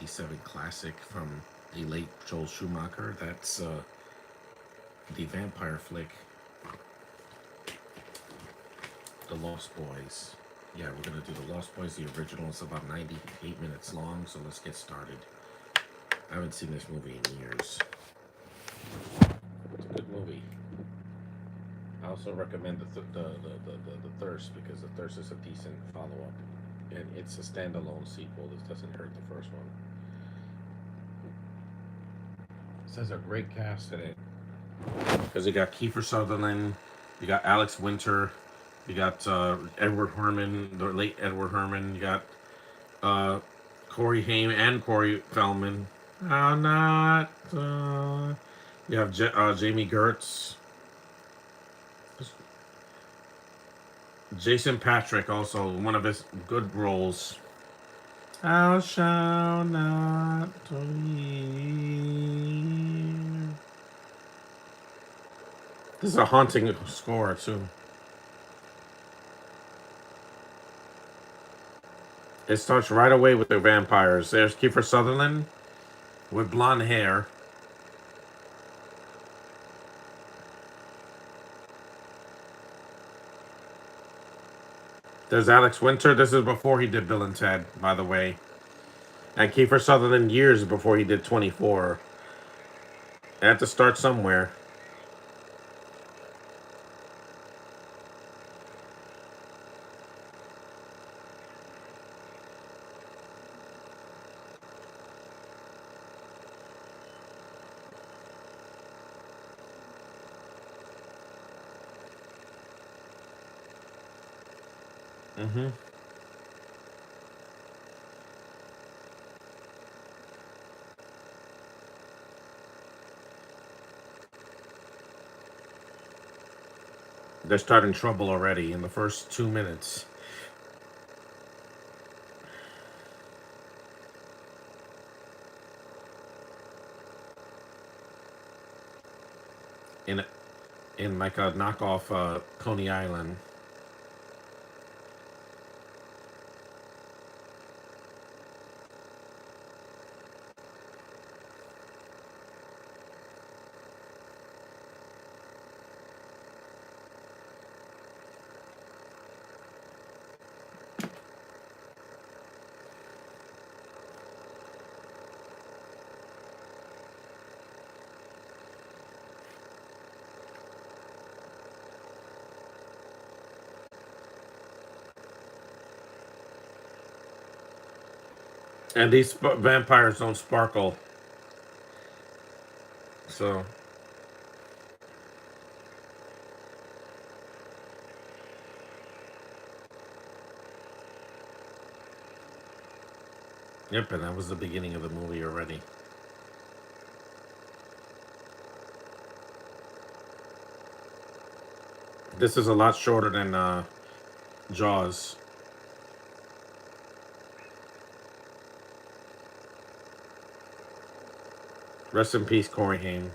1987 classic from the late Joel Schumacher. That's the vampire flick, The Lost Boys. Yeah, we're gonna do The Lost Boys. The original is about 98 minutes long, so let's get started. I haven't seen this movie in years. It's a good movie. I also recommend the Thirst, because the Thirst is a decent follow up, and it's a standalone sequel. This doesn't hurt the first one. This has a great cast in it, because you got Kiefer Sutherland, you got Alex Winter, you got Edward Herman, the late Edward Herman. You got uh, Corey Haim and Corey Feldman. How not? You have Jamie Gertz, Jason Patrick, also one of his good roles. Thou shalt not leave. This is a haunting score too. It starts right away with the vampires. There's Kiefer Sutherland with blonde hair. There's Alex Winter. This is before he did Bill and Ted, by the way. And Kiefer Sutherland years before he did 24. I had to start somewhere. Mm-hmm. They're starting trouble already in the first 2 minutes. In in like a knockoff Coney Island. And these vampires don't sparkle. So, yep, and that was the beginning of the movie already. This is a lot shorter than Jaws. Rest in peace, Corey Haim.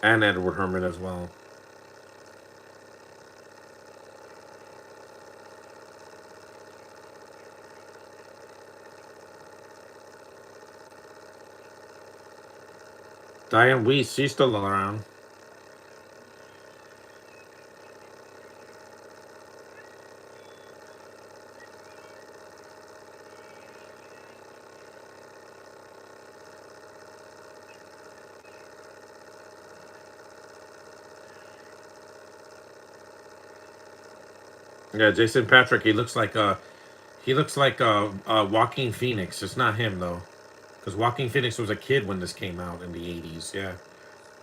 And Edward Herman as well. Diane Weiss, she's still around. Yeah, Jason Patrick. He looks like Joaquin Phoenix. It's not him though, because Joaquin Phoenix was a kid when this came out in the '80s. Yeah,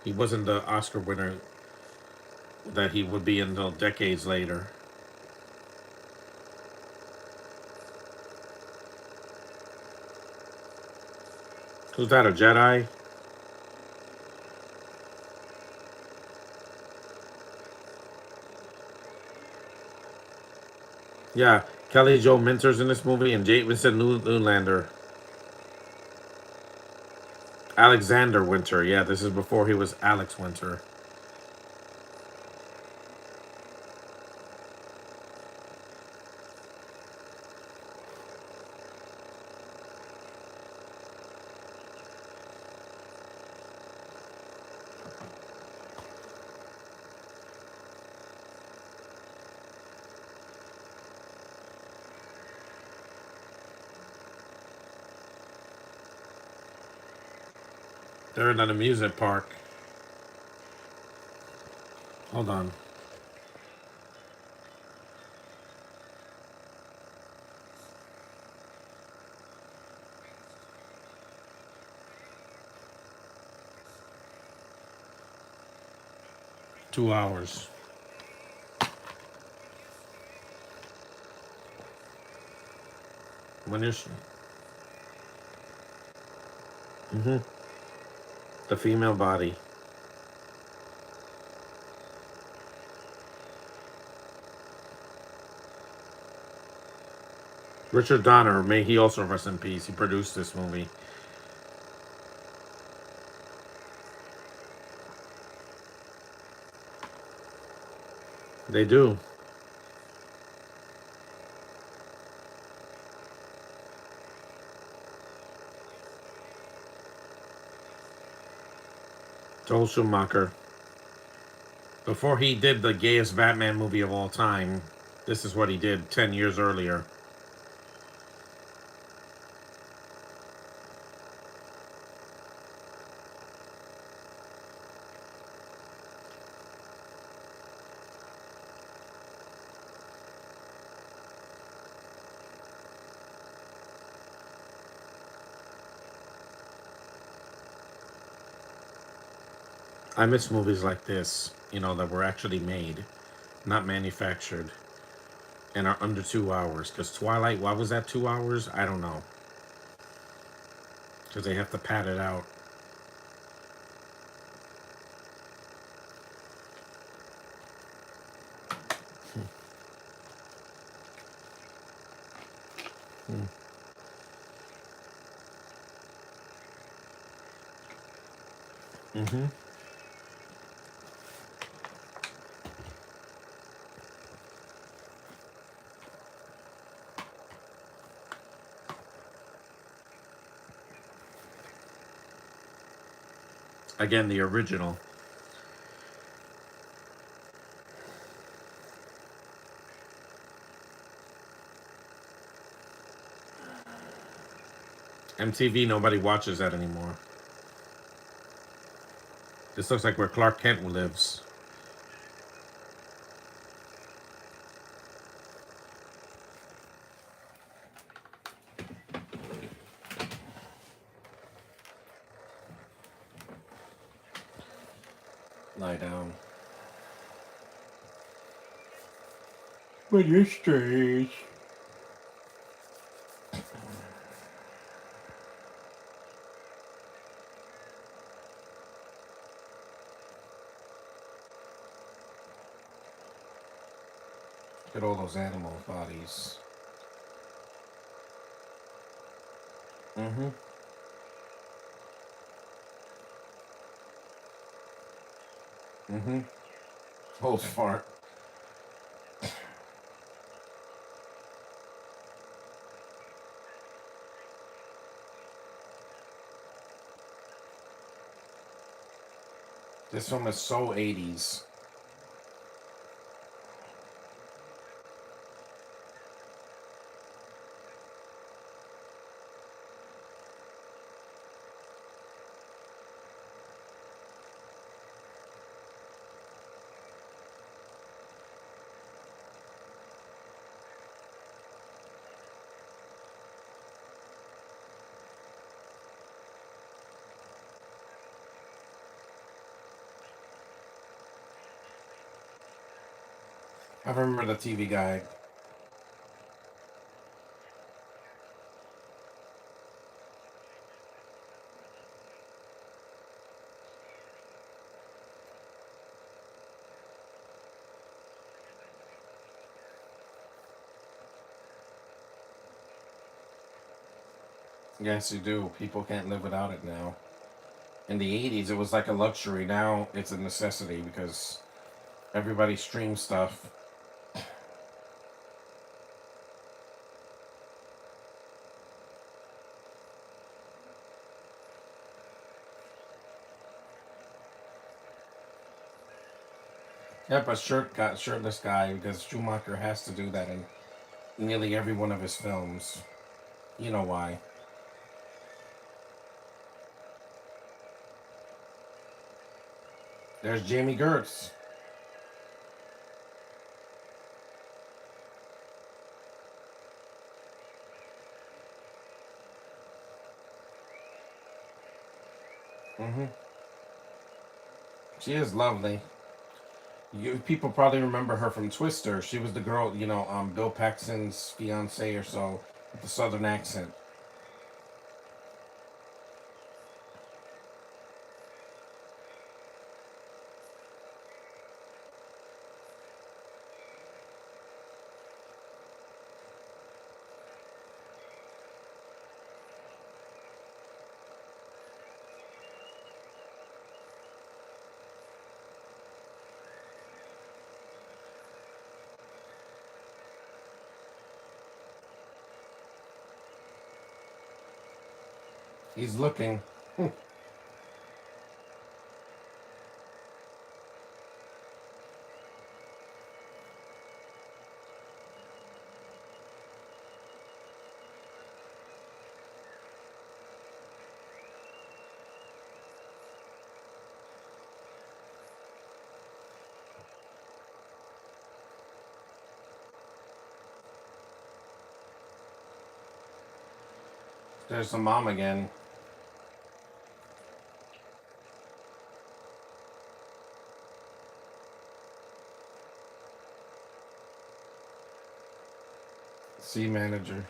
he wasn't the Oscar winner that he would be until decades later. Who's that? A Jedi? Yeah, Kelly Joe Minter's in this movie, and Jake Vincent Newlander. Alexander Winter. Yeah, this is before he was Alex Winter. They're in an amusement park. Hold on. $2. When you're the female body. Richard Donner, may he also rest in peace. He produced this movie. They do. Joel Schumacher. Before he did the gayest Batman movie of all time, this is what he did 10 years earlier. I miss movies like this, that were actually made, not manufactured, and are under 2 hours. Because Twilight, why was that 2 hours? I don't know. Because they have to pad it out. Mm-hmm. Again, the original. MTV, nobody watches that anymore. This looks like where Clark Kent lives. Lie down. But you're strange. Look at all those animal bodies. Mm-hmm. Mm-hmm. Old fart. This film is so 80s. I remember the TV guy. Yes, you do. People can't live without it now. In the 80s, it was like a luxury. Now it's a necessity because everybody streams stuff. Yep, a shirtless guy because Schumacher has to do that in nearly every one of his films. You know why? There's Jamie Gertz. Hmm. She is lovely. People probably remember her from Twister. She was the girl, Bill Paxton's fiance or so, with the southern accent. He's looking. There's the mom again. C manager.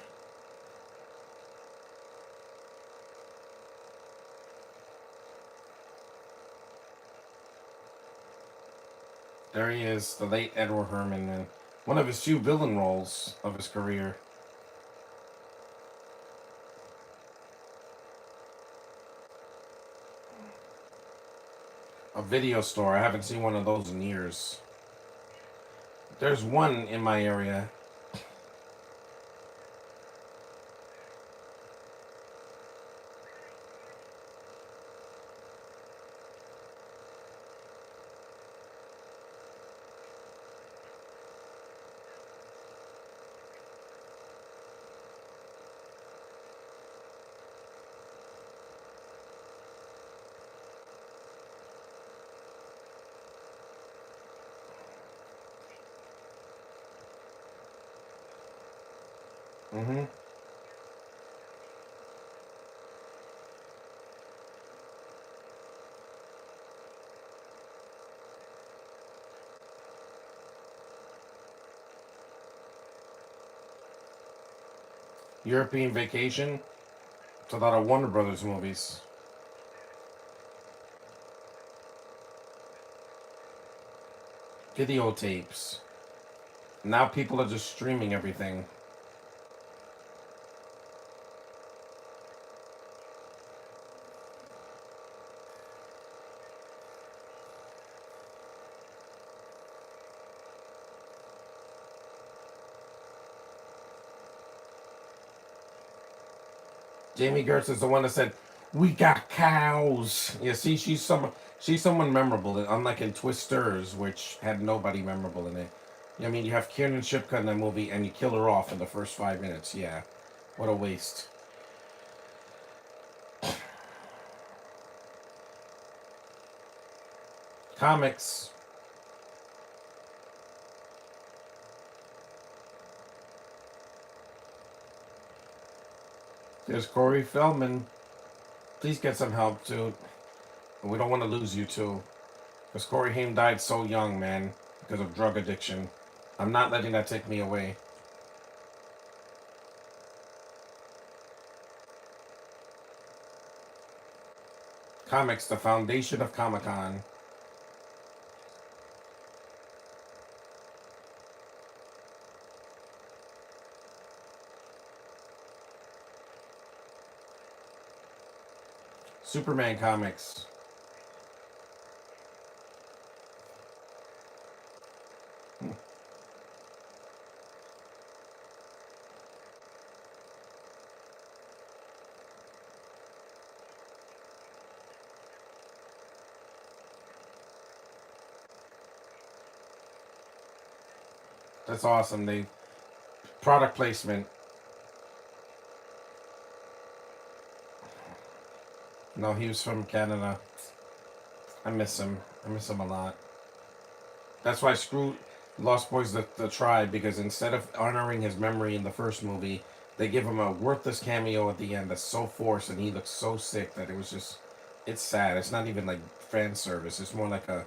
There he is, the late Edward Herman, and one of his few villain roles of his career. A video store. I haven't seen one of those in years. There's one in my area. Mm-hmm. European Vacation. It's a lot of Warner Brothers movies. Videotapes. Now people are just streaming everything. Jamie Gertz is the one that said, "We got cows." Yeah, see, she's someone memorable. Unlike in Twisters, which had nobody memorable in it. I mean, you have Kiernan Shipka in that movie, and you kill her off in the first 5 minutes. Yeah, what a waste. Comics. There's Corey Feldman. Please get some help, too. We don't want to lose you too, because Corey Haim died so young, man, because of drug addiction. I'm not letting that take me away. Comics, the foundation of Comic Con. Superman comics. That's awesome. They product placement. No, he was from Canada. I miss him. I miss him a lot. That's why I screwed Lost Boys the Tribe, because instead of honoring his memory in the first movie, they give him a worthless cameo at the end that's so forced and he looks so sick that it was just, it's sad. It's not even like fan service. It's more like a,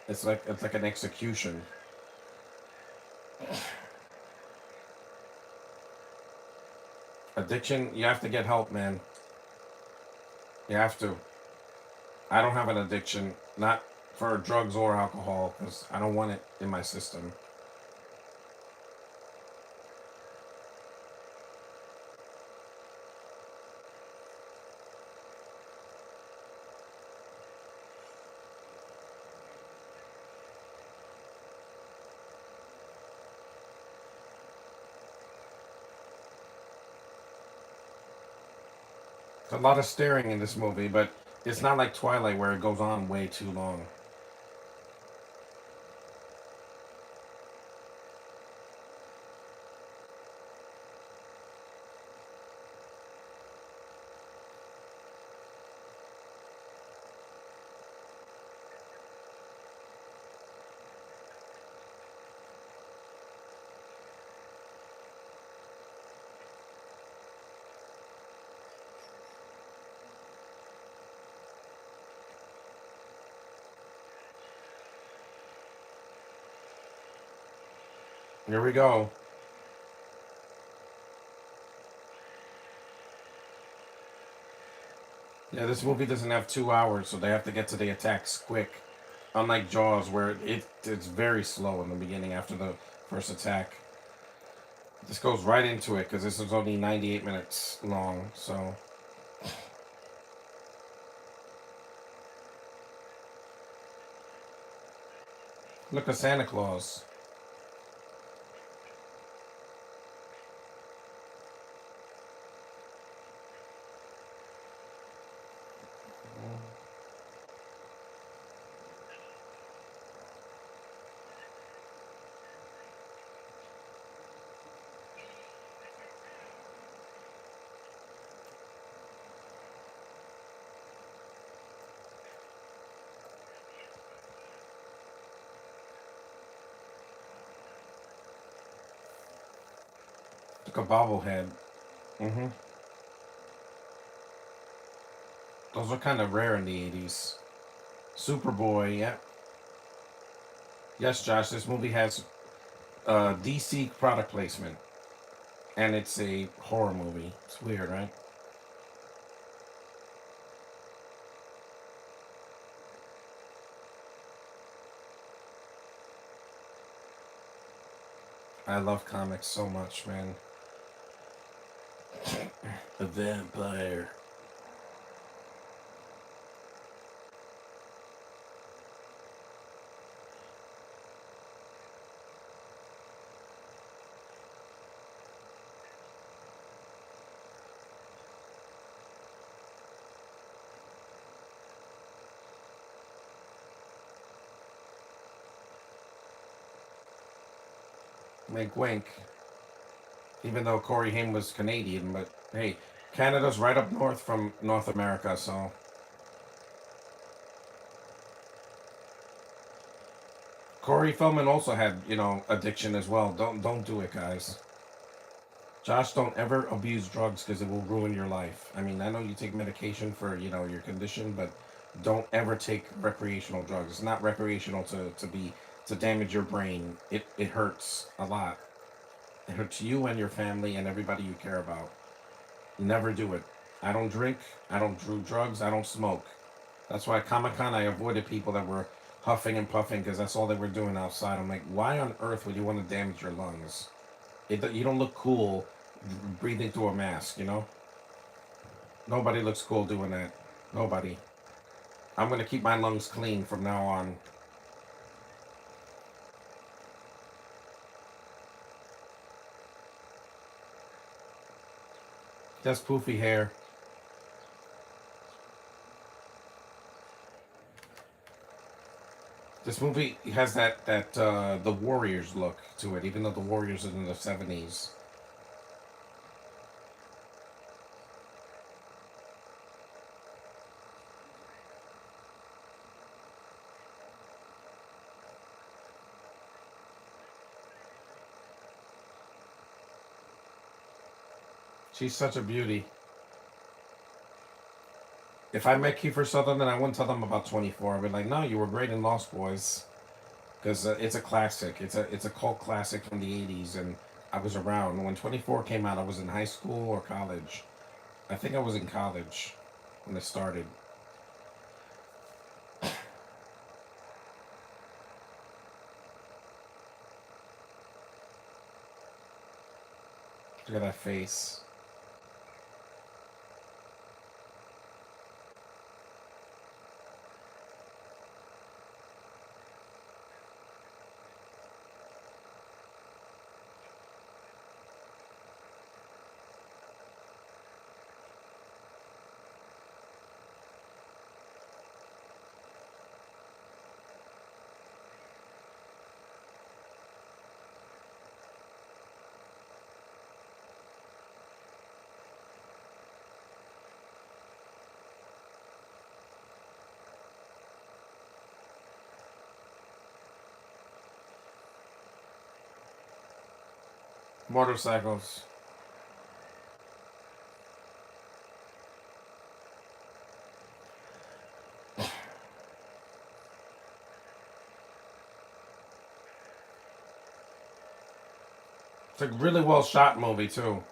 it's like an execution. Addiction, you have to get help, man. You have to. I don't have an addiction, not for drugs or alcohol, because I don't want it in my system. There's a lot of staring in this movie, but it's not like Twilight where it goes on way too long. Here we go. Yeah, this movie doesn't have 2 hours, so they have to get to the attacks quick. Unlike Jaws, where it's very slow in the beginning after the first attack. This goes right into it because this is only 98 minutes long. So look at Santa Claus. Look a bobblehead. Mm-hmm. Those are kind of rare in the 80s. Superboy, yeah. Yes, Josh, this movie has DC product placement. And it's a horror movie. It's weird, right? I love comics so much, man. A vampire. Wink, wink. Even though Corey Haim was Canadian, but hey, Canada's right up north from North America, so Corey Feldman also had, addiction as well. Don't do it, guys. Josh, don't ever abuse drugs because it will ruin your life. I mean, I know you take medication for, your condition, but don't ever take recreational drugs. It's not recreational to damage your brain. It hurts a lot. It hurts you and your family and everybody you care about. Never do it. I don't drink. I don't do drugs. I don't smoke. That's why Comic Con I avoided people that were huffing and puffing because that's all they were doing outside. I'm like, why on earth would you want to damage your lungs? You don't look cool breathing through a mask. Nobody looks cool doing that. Nobody. I'm gonna keep my lungs clean from now on. Just poofy hair. This movie has that the Warriors look to it, even though the Warriors are in the '70s. She's such a beauty. If I met Kiefer Sutherland, I wouldn't tell them about 24. I'd be like, no, you were great in Lost Boys. Because it's a classic. It's a cult classic from the 80s. And I was around. When 24 came out, I was in high school or college. I think I was in college when it started. Look at that face. Motorcycles. It's a really well shot movie, too.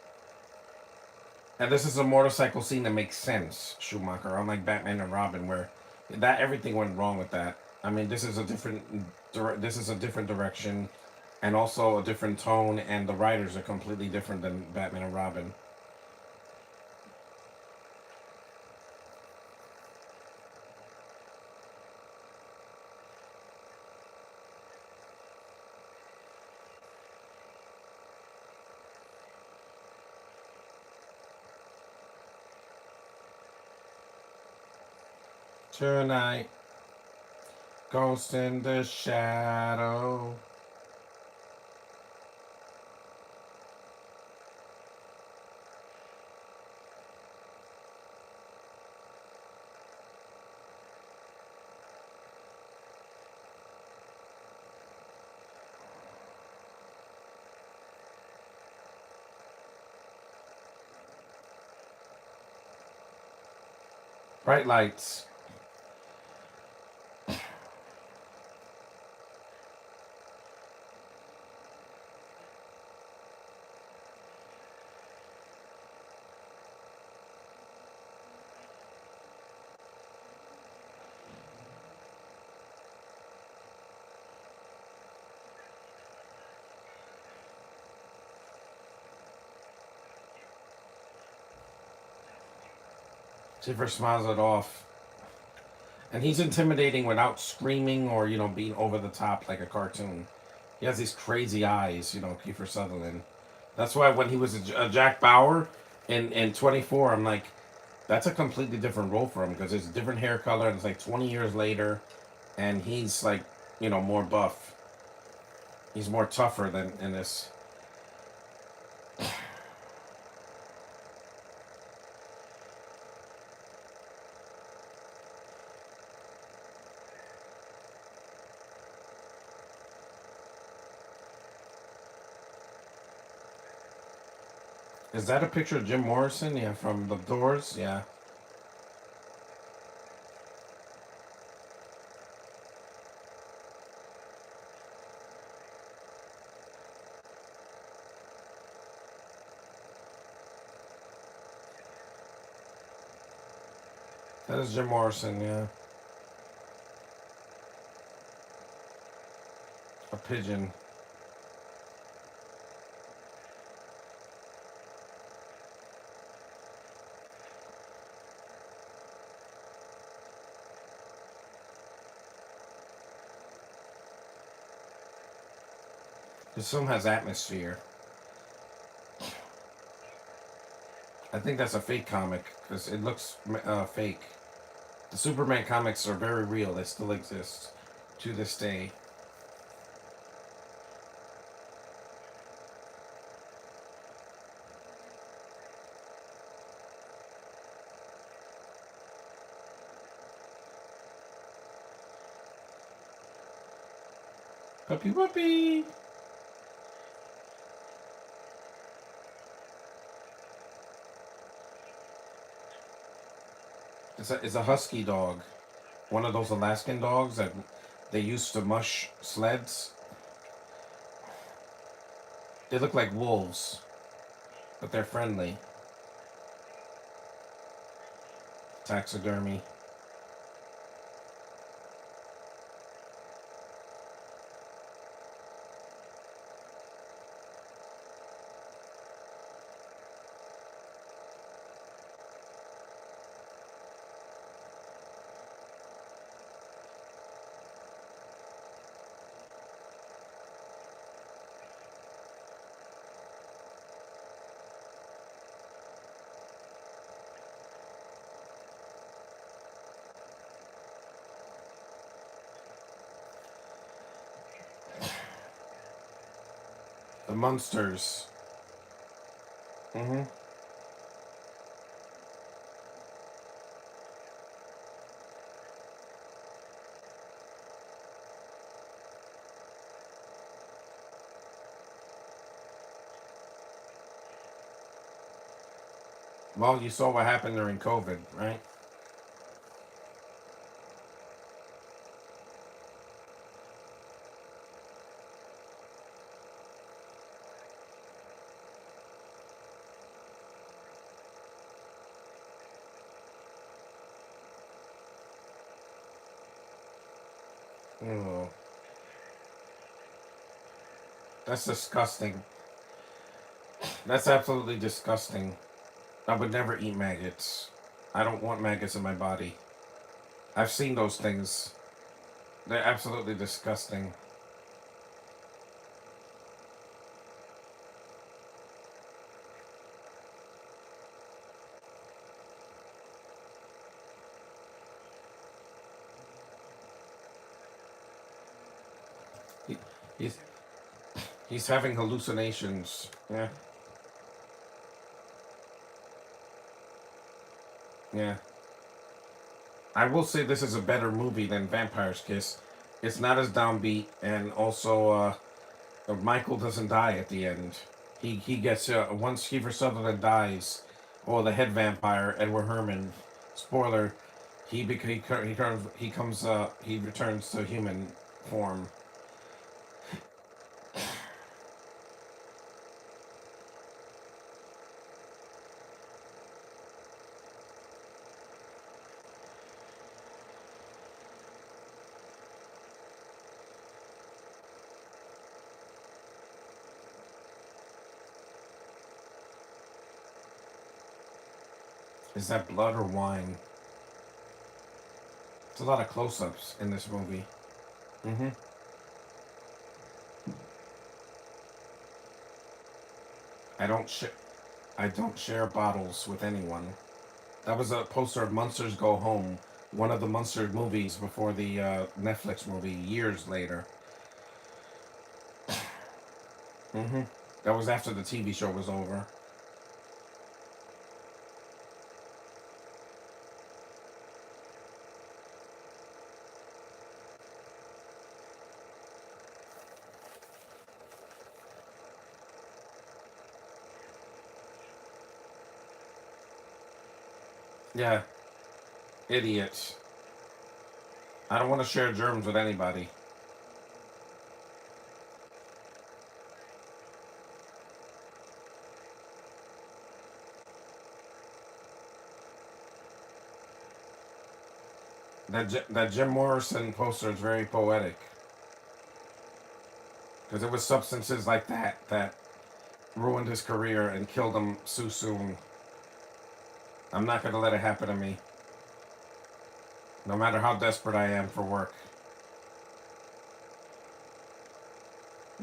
And this is a motorcycle scene that makes sense, Schumacher, unlike Batman and Robin, where that everything went wrong with that. I mean, this is a different this is a different direction, and also a different tone, and the writers are completely different than Batman and Robin. Tonight, Ghost in the Shadow. Bright lights. Schiffer smiles it off. And he's intimidating without screaming or, being over the top like a cartoon. He has these crazy eyes, Kiefer Sutherland. That's why when he was a Jack Bauer in 24, I'm like, that's a completely different role for him because it's a different hair color and it's like 20 years later and he's like, more buff. He's more tougher than in this. Is that a picture of Jim Morrison? Yeah, from The Doors? Yeah. That is Jim Morrison, yeah. A pigeon. This film has atmosphere. I think that's a fake comic because it looks fake. The Superman comics are very real. They still exist to this day. Puppy puppy. It's a husky dog. One of those Alaskan dogs that they used to mush sleds. They look like wolves, but they're friendly. Taxidermy. The Munsters. Mm-hmm. Well, you saw what happened during COVID, right? Oh, that's disgusting. That's absolutely disgusting. I would never eat maggots. I don't want maggots in my body. I've seen those things. They're absolutely disgusting. He, he's he's having hallucinations. Yeah, yeah. I will say this is a better movie than Vampire's Kiss. It's not as downbeat, and also Michael doesn't die at the end. He gets once Kiefer Sutherland dies, or the head vampire Edward Herman. Spoiler: he returns to human form. Is that blood or wine? It's a lot of close-ups in this movie. Mm-hmm. I don't sh- I don't share bottles with anyone. That was a poster of Monsters Go Home, one of the Monster movies before the Netflix movie years later. Mm-hmm. That was after the TV show was over. Yeah, idiots. I don't want to share germs with anybody. That Jim Morrison poster is very poetic because it was substances like that ruined his career and killed him so soon. I'm not gonna let it happen to me, no matter how desperate I am for work.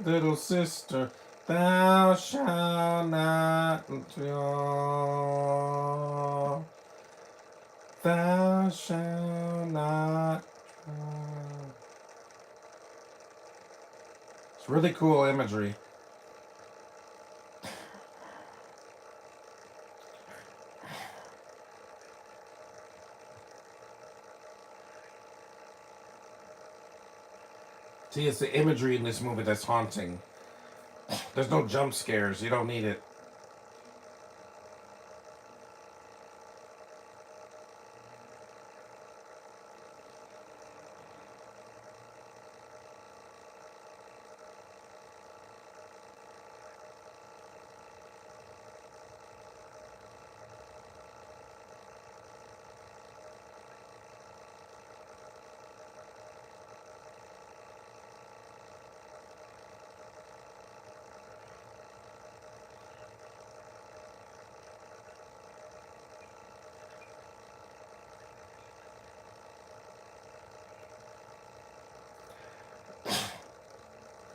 Little sister, thou shalt not draw. Thou shalt not draw. It's really cool imagery. See, it's the imagery in this movie that's haunting. There's no jump scares. You don't need it.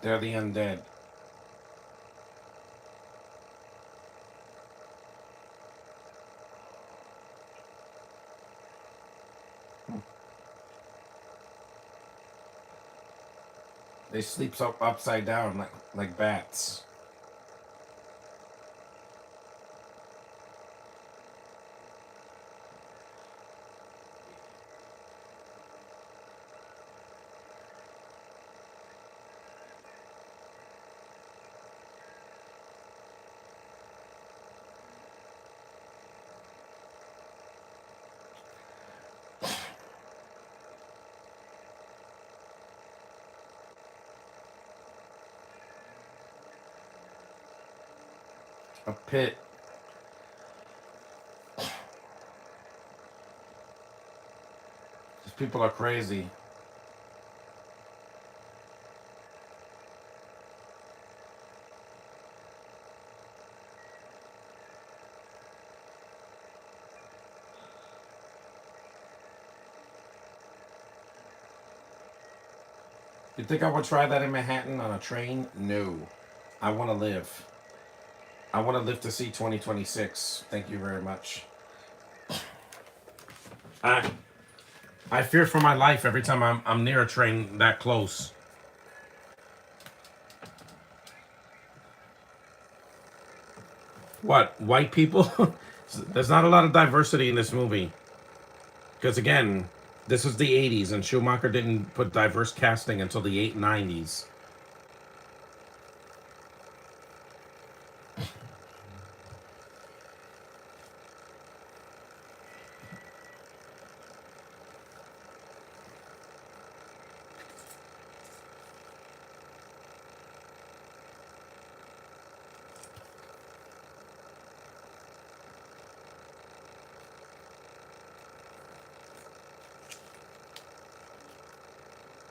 They're the undead. They sleep upside down like bats. A pit. These people are crazy. You think I would try that in Manhattan on a train? No. I want to live. I want to live to see 2026. Thank you very much. I I fear for my life every time I'm near a train that close. What, white people? There's not a lot of diversity in this movie. Because again, this is the 80s and Schumacher didn't put diverse casting until the 890s.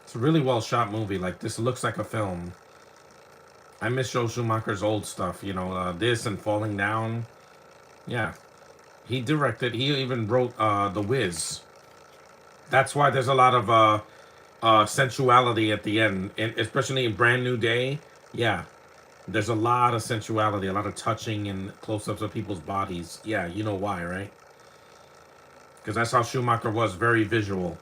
It's a really well shot movie. Like, this looks like a film. I miss Joe Schumacher's old stuff, this and Falling Down. Yeah. He directed, he even wrote The Wiz. That's why there's a lot of sensuality at the end, and especially in Brand New Day. Yeah, there's a lot of sensuality, a lot of touching and close-ups of people's bodies. Yeah, you know why, right? Because that's how Schumacher was, very visual.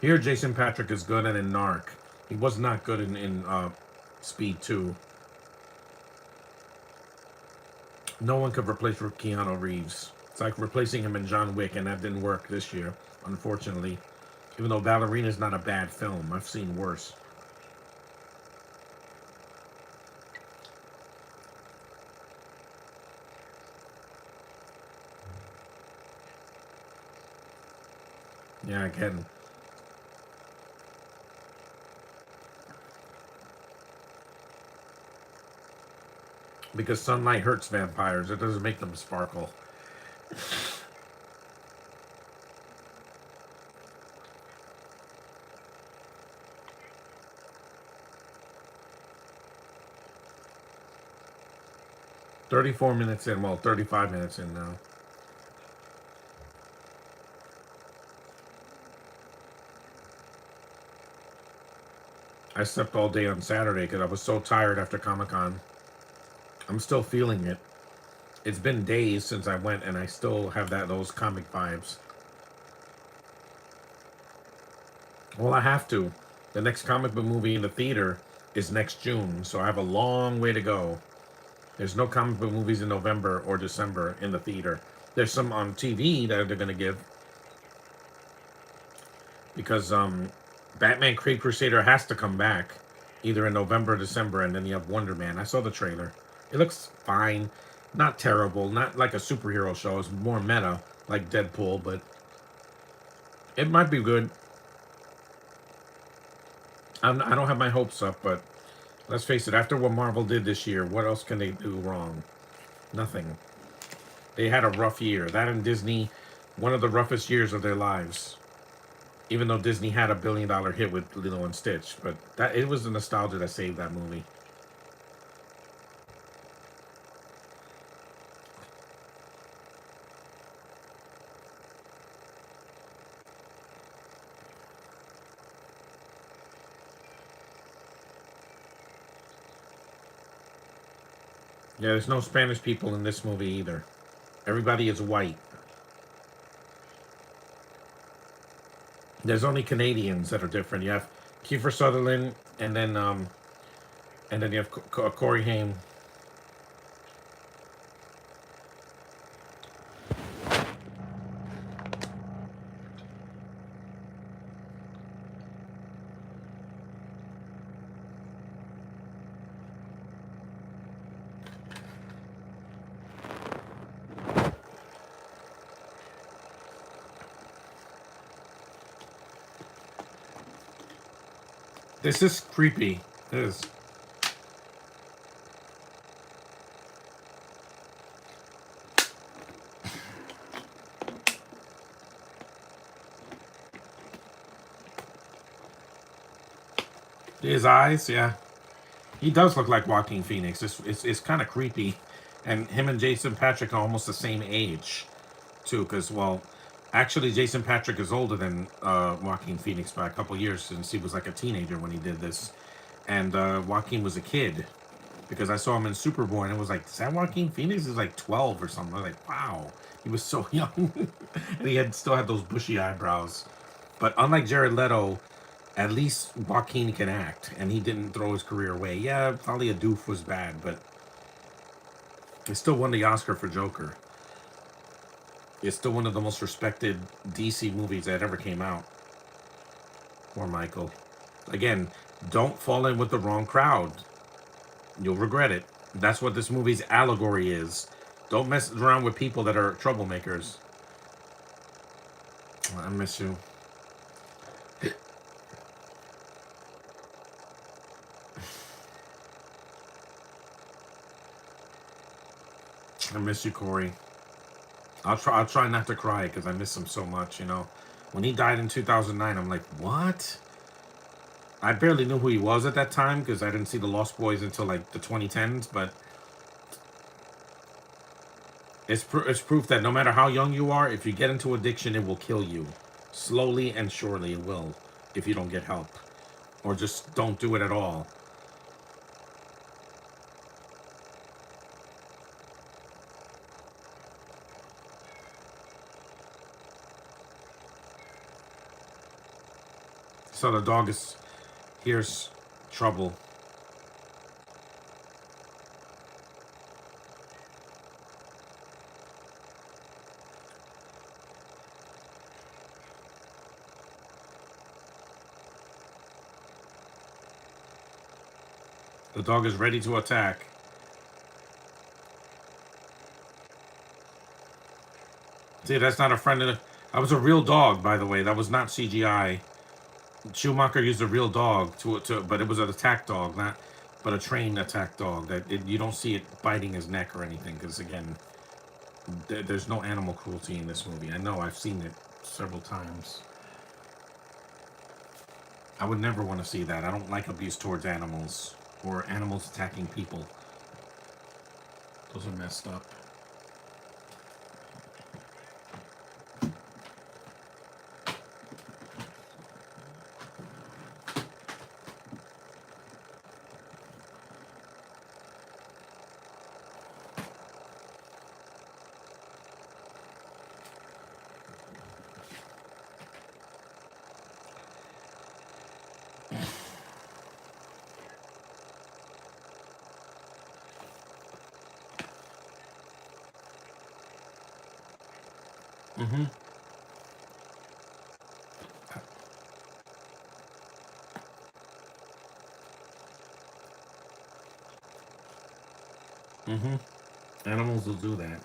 Here, Jason Patrick is good, and in Narc, he was not good in Speed 2. No one could replace Keanu Reeves. It's like replacing him in John Wick, and that didn't work this year, unfortunately. Even though Ballerina is not a bad film, I've seen worse. Yeah, again. Because sunlight hurts vampires. It doesn't make them sparkle. 34 minutes in. Well, 35 minutes in now. I slept all day on Saturday because I was so tired after Comic-Con. I'm still feeling it. It's been days since I went, and I still have those comic vibes. Well, I have to. The next comic book movie in the theater is next June, so I have a long way to go. There's no comic book movies in November or December in the theater. There's some on TV that they're going to give. Because Batman Creed Crusader has to come back either in November or December, and then you have Wonder Man. I saw the trailer. It looks fine. Not terrible. Not like a superhero show. It's more meta, like Deadpool, but it might be good. I don't have my hopes up, but let's face it, after what Marvel did this year, what else can they do wrong? Nothing. They had a rough year. That and Disney, one of the roughest years of their lives. Even though Disney had a $1 billion hit with Lilo and Stitch. But it was the nostalgia that saved that movie. Yeah, there's no Spanish people in this movie either. Everybody is white. There's only Canadians that are different. You have Kiefer Sutherland, and then you have Corey Haim. This is creepy. It is. His eyes, yeah. He does look like Joaquin Phoenix. It's kind of creepy. And him and Jason Patrick are almost the same age, too, because, well, actually, Jason Patrick is older than Joaquin Phoenix by a couple years since he was like a teenager when he did this. And Joaquin was a kid because I saw him in Superboy and it was like, is that Joaquin Phoenix? He's like 12 or something. I was like, wow, he was so young. And still had those bushy eyebrows. But unlike Jared Leto, at least Joaquin can act, and he didn't throw his career away. Yeah, Talia Doof was bad, but he still won the Oscar for Joker. It's still one of the most respected DC movies that ever came out. Or Michael. Again, don't fall in with the wrong crowd. You'll regret it. That's what this movie's allegory is. Don't mess around with people that are troublemakers. I miss you. I miss you, Corey. I'll try not to cry because I miss him so much, you know. When he died in 2009, I'm like, what? I barely knew who he was at that time because I didn't see the Lost Boys until like the 2010s, but it's proof that no matter how young you are, if you get into addiction, it will kill you. Slowly and surely it will if you don't get help. Or just don't do it at all. So the dog is here's trouble. The dog is ready to attack. See, that's not a friend of the... That was a real dog, by the way. That was not CGI. Schumacher used a real dog but it was an attack dog, not but a trained attack dog. You don't see it biting his neck or anything, because again, there's no animal cruelty in this movie. I know, I've seen it several times. I would never want to see that. I don't like abuse towards animals or animals attacking people. Those are messed up. Mm-hmm. Mm-hmm. Animals will do that.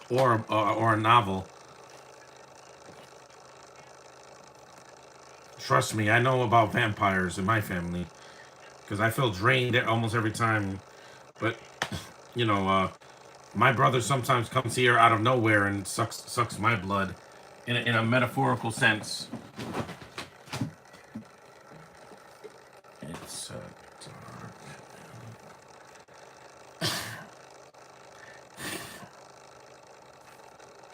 Or a novel. Trust me, I know about vampires in my family because I feel drained almost every time. But you know, my brother sometimes comes here out of nowhere and sucks my blood, in a metaphorical sense. It's dark.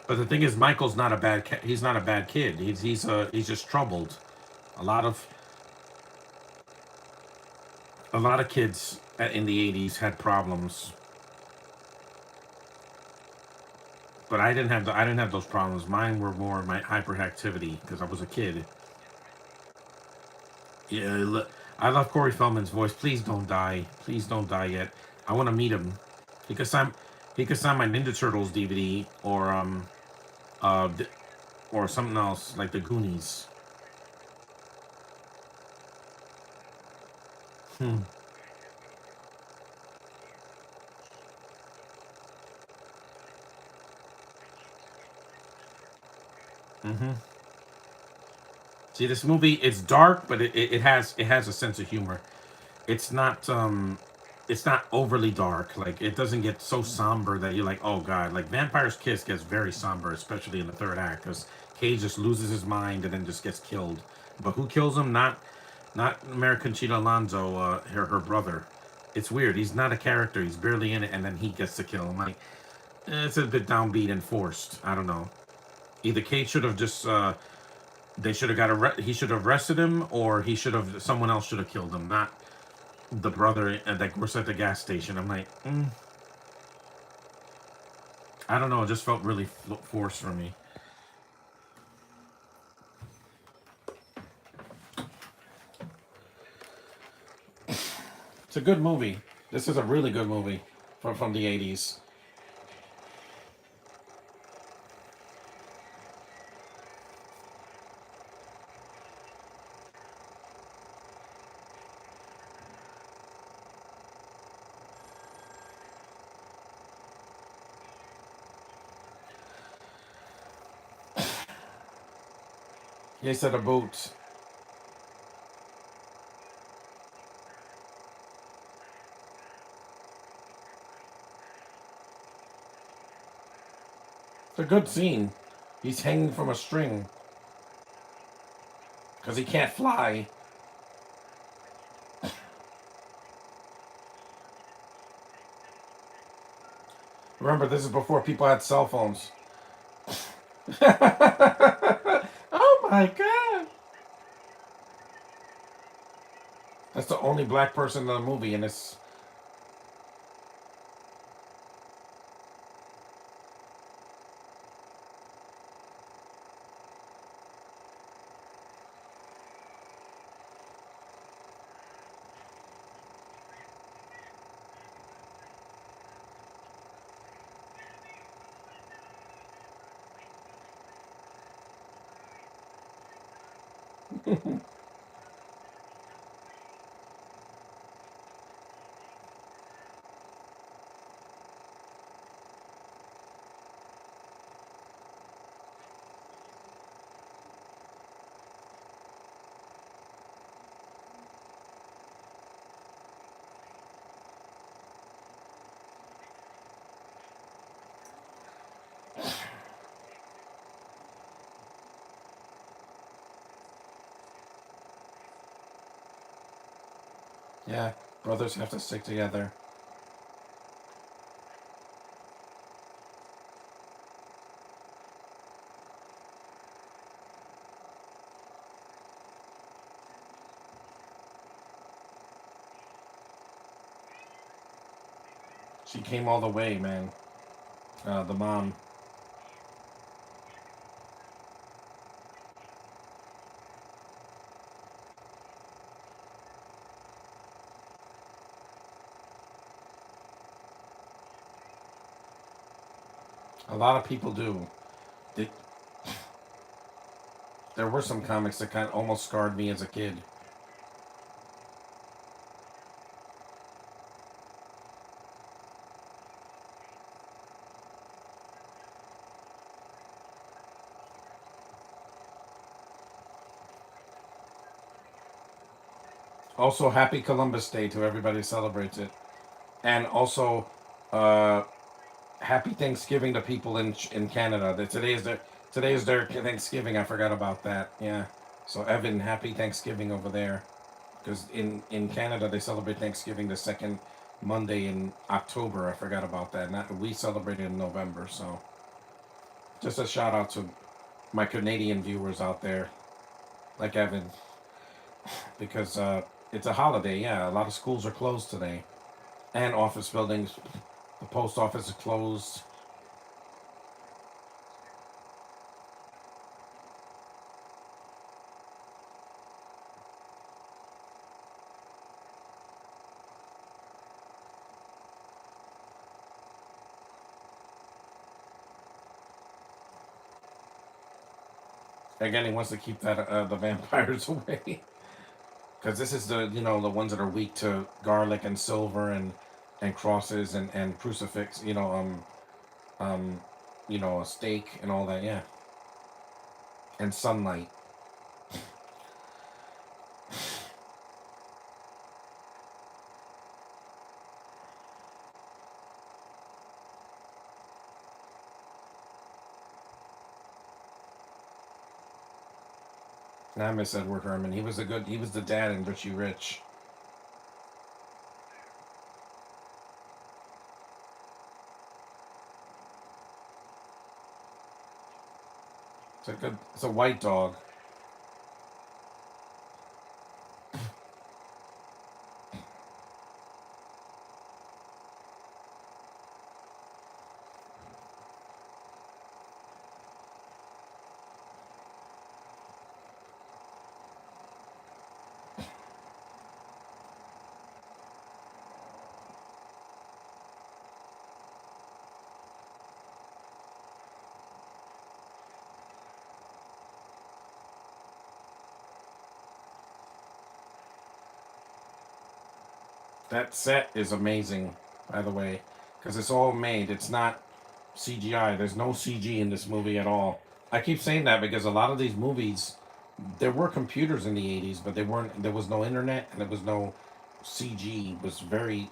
But the thing is, Michael's not a he's not a bad kid. He's just troubled. A lot of kids in the '80s had problems, but I didn't have those problems. Mine were more my hyperactivity because I was a kid. Yeah, I love Corey Feldman's voice. Please don't die. Please don't die yet. I want to meet him. He could sign. He could sign my Ninja Turtles DVD uh or something else like the Goonies. Hmm. Mm-hmm. See, this movie, it's dark, but it has a sense of humor. It's not it's not overly dark. Like it doesn't get so somber that you're like, oh god. Like Vampire's Kiss gets very somber, especially in the third act, because Cage just loses his mind and then just gets killed. But who kills him? Not American Cheetah Alonso, her brother. It's weird. He's not a character. He's barely in it, and then he gets to kill him. Like it's a bit downbeat and forced. I don't know. Either Cage should have just they should have he should have arrested him, or he should have someone else should have killed him, not the brother that was at the gas station. I'm like, I don't know. It just felt really forced for me. It's a good movie. This is a really good movie from the '80s. He said a boot. It's a good scene. He's hanging from a string because he can't fly. Remember, this is before people had cell phones. Oh my god! That's the only black person in the movie, and it's yeah. Brothers have to stick together. She came all the way, man. The mom. A lot of people do. They, there were some comics that kind of almost scarred me as a kid. Also, happy Columbus Day to everybody who celebrates it, and also uh, happy Thanksgiving to people in Canada. That today is their Thanksgiving. I forgot about that. Yeah. So Evan, happy Thanksgiving over there, because in Canada they celebrate Thanksgiving the second Monday in October. I forgot about that. Not we celebrate it in November. So Just a shout out to my Canadian viewers out there, like Evan, because it's a holiday. Yeah, a lot of schools are closed today, and office buildings. The post office is closed. Again, he wants to keep that the vampires away, because this is the ones that are weak to garlic and silver and crosses and crucifix. Um, a steak and all that. Yeah, and sunlight. I miss Edward Herman. He was a good. He was the dad in Richie Rich. It's a good. It's a white dog. That set is amazing, by the way, because it's all made. It's not CGI. There's no CG in this movie at all. I keep saying that because a lot of these movies, there were computers in the '80s, but they weren't. There was no internet and there was no CG. It was very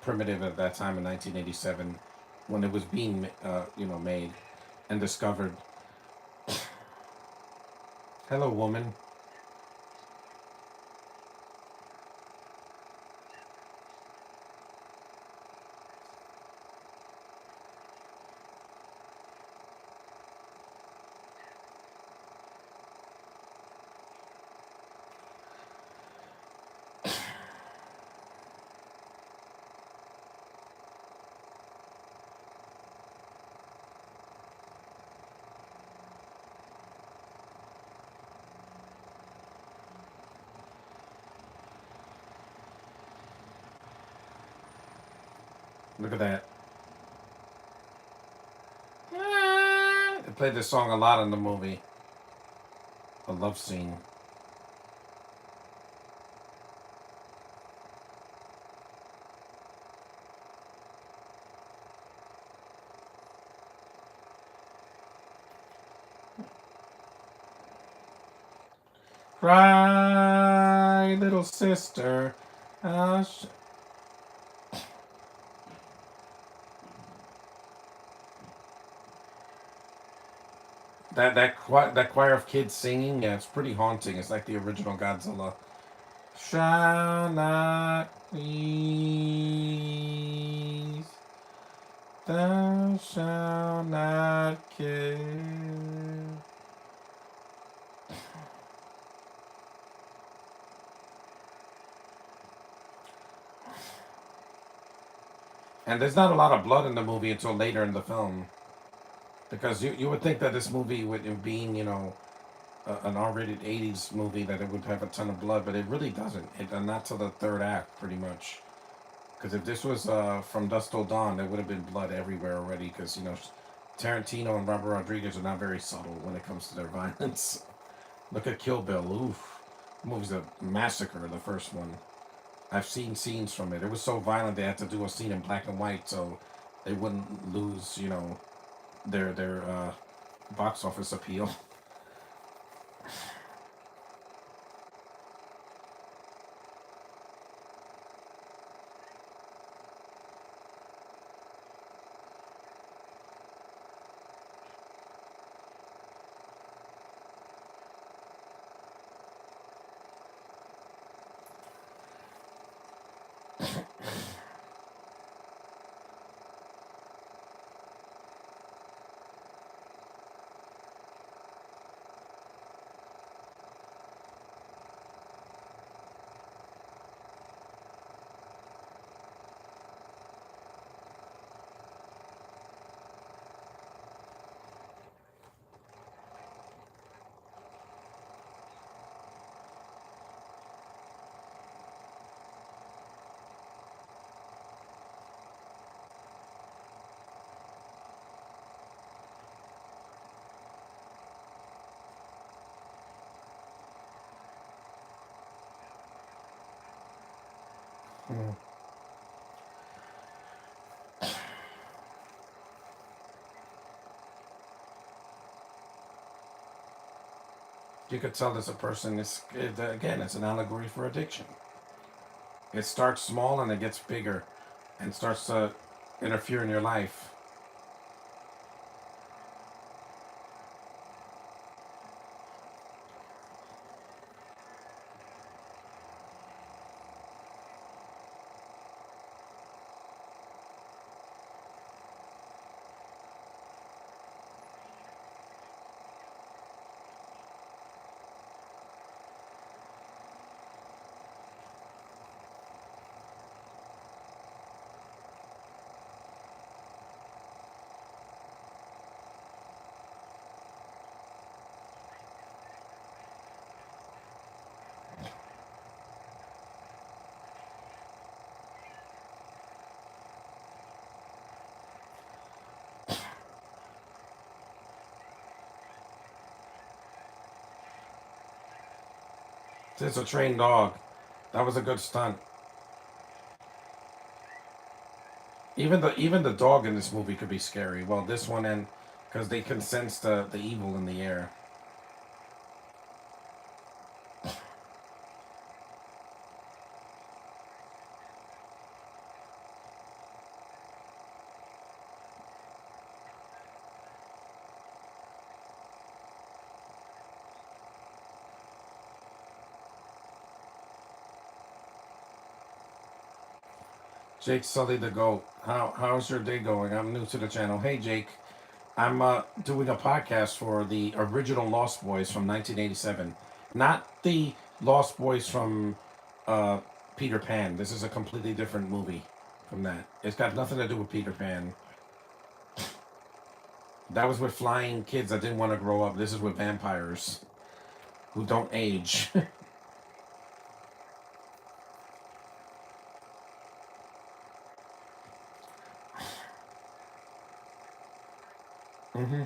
primitive at that time in 1987, when it was being made and discovered. Hello, woman. Look at that. They played this song a lot in the movie. A love scene. Cry, little sister. Uh, sh- that choir of kids singing, yeah, it's pretty haunting. It's like the original Godzilla. Shall not please, thou shalt not kill. And there's not a lot of blood in the movie until later in the film, because you would think that this movie would being an R-rated '80s movie, that it would have a ton of blood, but it really doesn't. Not till the third act, pretty much. Because if this was From Dusk Till Dawn, there would have been blood everywhere already. Because Tarantino and Robert Rodriguez are not very subtle when it comes to their violence. Look at Kill Bill. Oof, the movie's a massacre. The first one. I've seen scenes from it. It was so violent they had to do a scene in black and white so they wouldn't lose, their box office appeal. Mm. You could tell this a person is again. It's an allegory for addiction. It starts small and it gets bigger, and starts to interfere in your life. It's a trained dog. That was a good stunt. Even the dog in this movie could be scary. Well, this one and because they can sense the evil in the air. Jake Sully the goat. How's your day going? I'm new to the channel. Hey Jake, I'm doing a podcast for the original Lost Boys from 1987, not the Lost Boys from uh, Peter Pan. This is a completely different movie from that. It's got nothing to do with Peter Pan. That was with flying kids that didn't want to grow up. This is with vampires who don't age. hmm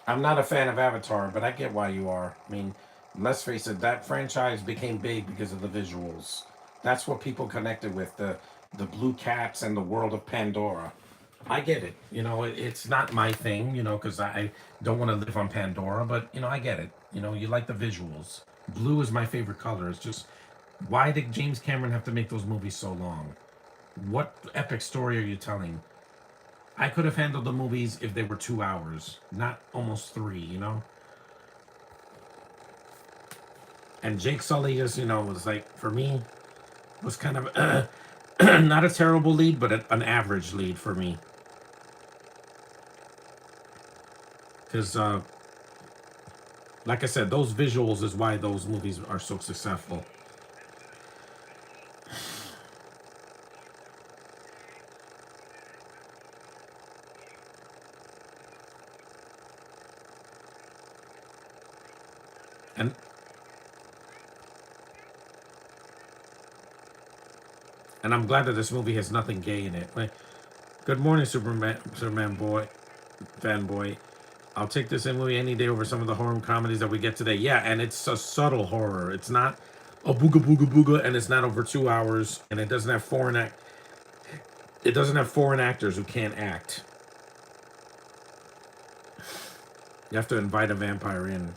I'm not a fan of Avatar, but I get why you are. I mean, let's face it, that franchise became big because of the visuals. That's what people connected with, the blue cats and the world of Pandora. I get it. It's not my thing, because I don't want to live on Pandora, but, I get it. You like the visuals. Blue is my favorite color. It's just, why did James Cameron have to make those movies so long? What epic story are you telling? I could have handled the movies if they were 2 hours, not almost three. And Jake Sully just, was like, for me, was kind of not a terrible lead, but an average lead for me. Because, like I said, those visuals is why those movies are so successful. And and I'm glad that this movie has nothing gay in it. Like, good morning, Superman boy, fanboy. I'll take this movie any day over some of the horror comedies that we get today. Yeah, and it's a subtle horror. It's not a booga booga booga, and it's not over 2 hours, and it doesn't have foreign actors who can't act. You have to invite a vampire in.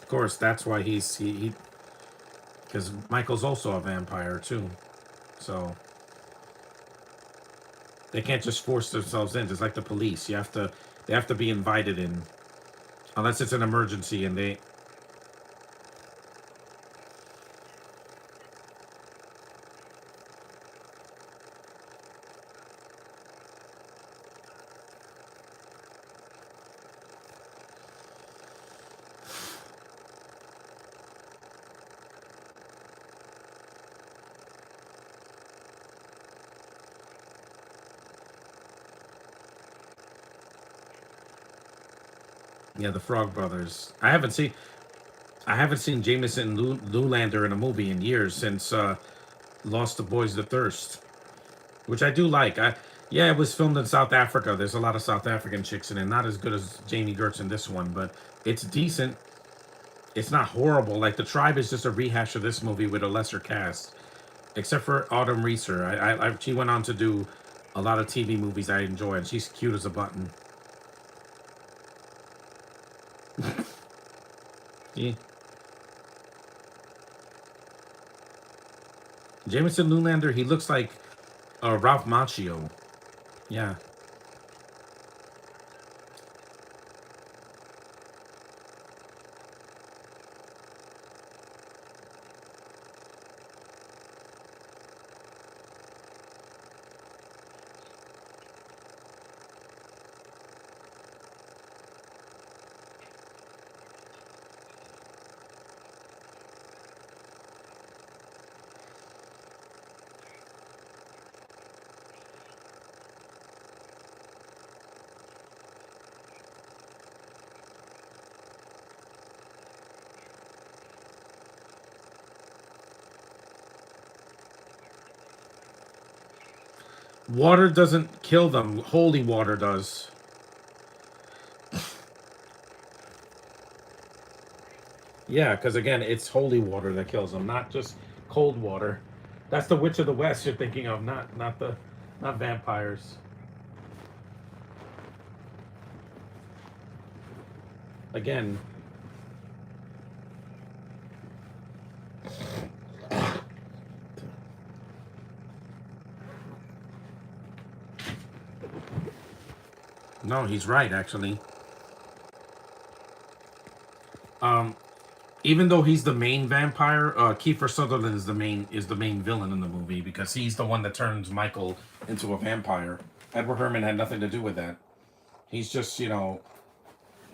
Of course, that's why he because Michael's also a vampire too, so they can't just force themselves in. It's like the police. They have to be invited in, unless it's an emergency and they. Yeah, the Frog Brothers. I haven't seen Jameson Lulander in a movie in years since Lost the Boys to Thirst, which I do like. Yeah, it was filmed in South Africa. There's a lot of South African chicks in it. Not as good as Jamie Gertz in this one, but it's decent. It's not horrible. Like The Tribe is just a rehash of this movie with a lesser cast, except for Autumn Reeser. She went on to do a lot of TV movies I enjoy, and she's cute as a button. Yeah. Jameson Newlander, he looks like Ralph Macchio. Yeah. Water doesn't kill them. Holy water does. Yeah, because again, it's holy water that kills them, not just cold water. That's the Witch of the West you're thinking of, not vampires. Again, no, he's right actually. Um, Even though he's the main vampire, Kiefer Sutherland is the main villain in the movie because he's the one that turns Michael into a vampire. Edward Herman had nothing to do with that. He's just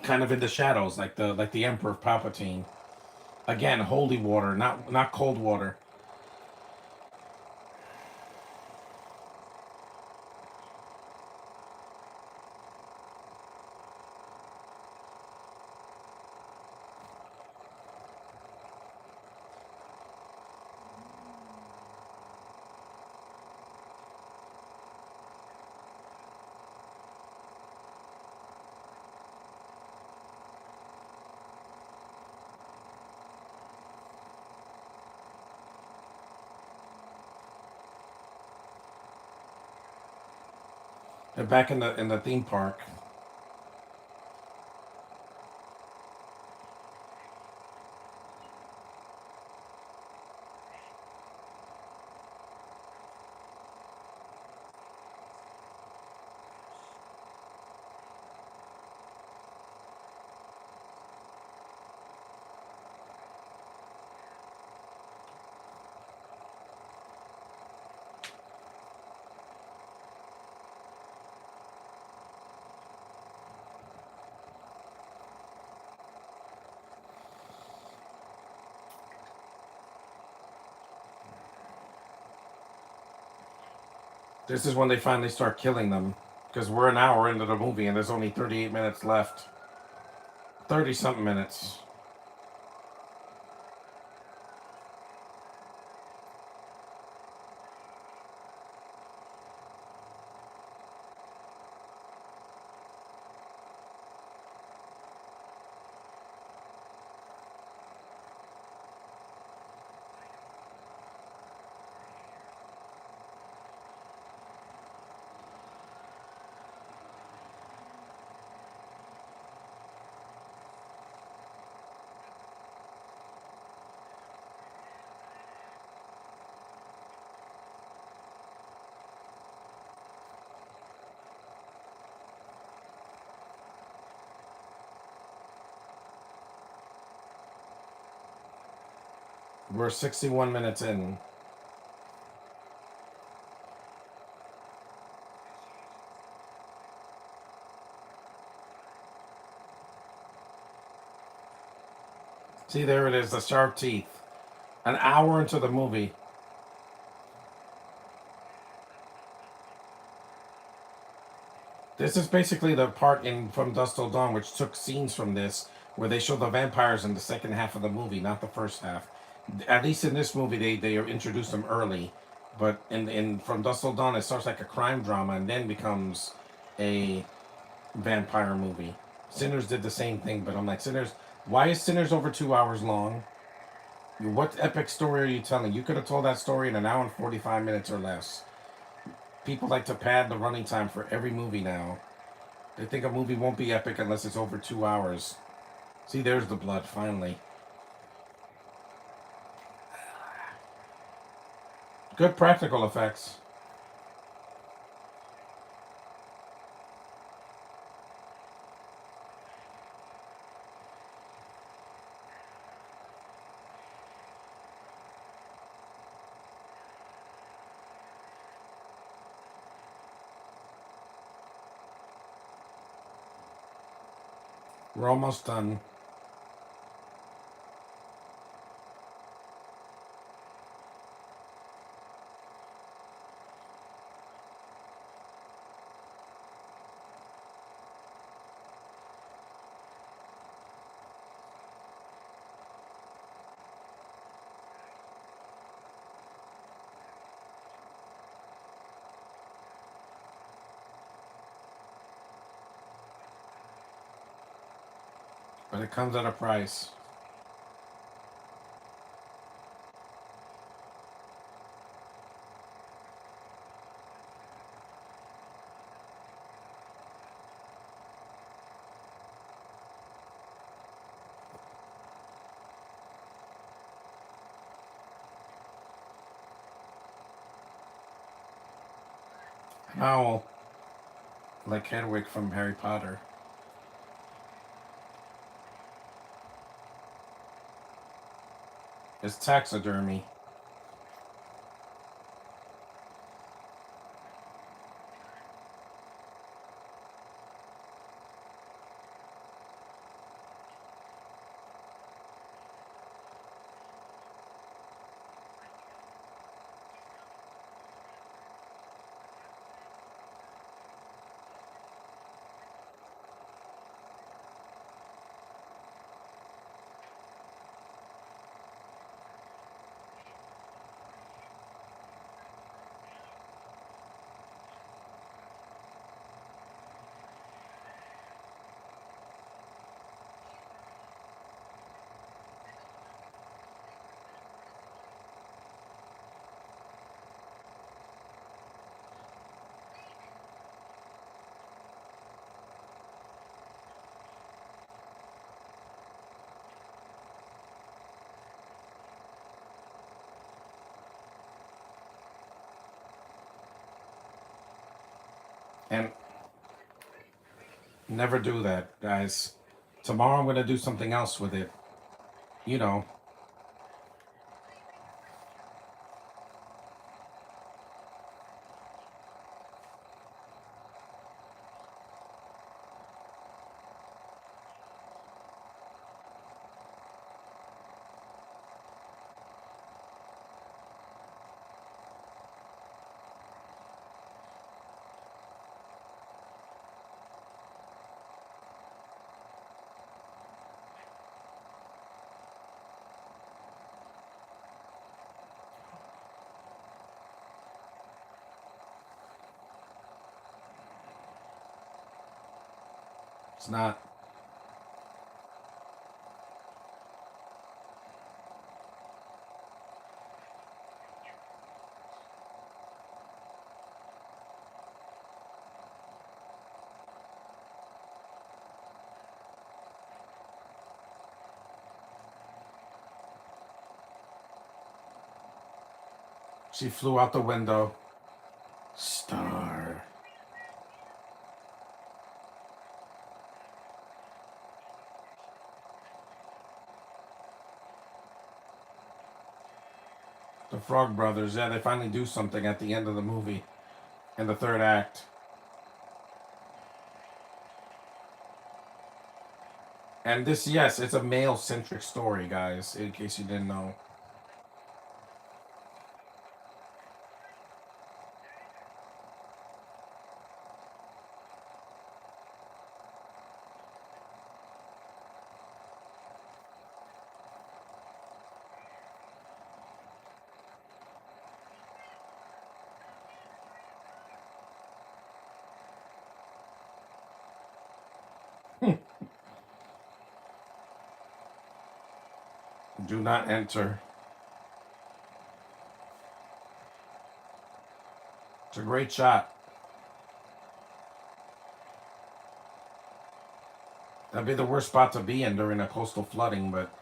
kind of in the shadows, like the Emperor Palpatine. Again, holy water, not cold water. They're back in the theme park. This is when they finally start killing them because we're an hour into the movie and there's only 38 minutes left. 30 something minutes. We're 61 minutes in. See, there it is, the sharp teeth. An hour into the movie. This is basically the part in From Dusk Till Dawn, which took scenes from this, where they show the vampires in the second half of the movie, not the first half. At least in this movie, they introduced them early. But in From Dusk Till Dawn, it starts like a crime drama and then becomes a vampire movie. Sinners did the same thing, but I'm like, Sinners, why is Sinners over 2 hours long? What epic story are you telling? You could have told that story in an hour and 45 minutes or less. People like to pad the running time for every movie now. They think a movie won't be epic unless it's over 2 hours. See, there's the blood, finally. Good practical effects. We're almost done. But it comes at a price. An owl, like Hedwig from Harry Potter. It's taxidermy. And never do that, guys. Tomorrow I'm going to do something else with it. You know, it's not. She flew out the window. Star. The Frog Brothers, yeah, they finally do something at the end of the movie in the third act. And this, yes, it's a male centric story, guys, in case you didn't know. Do not enter. It's a great shot. That'd be the worst spot to be in during a coastal flooding, but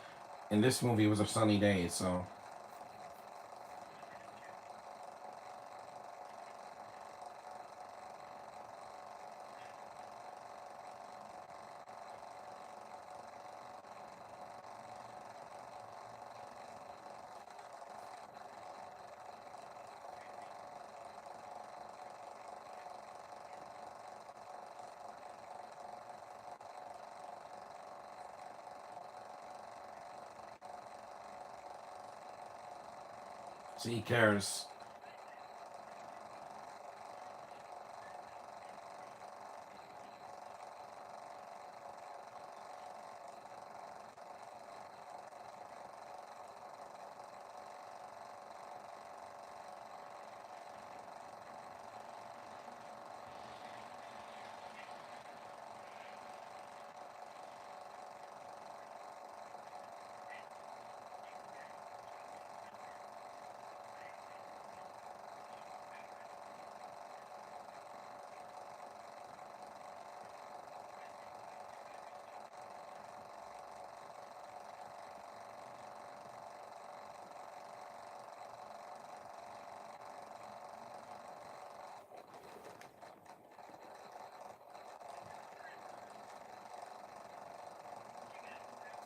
in this movie it was a sunny day, so. See, he cares.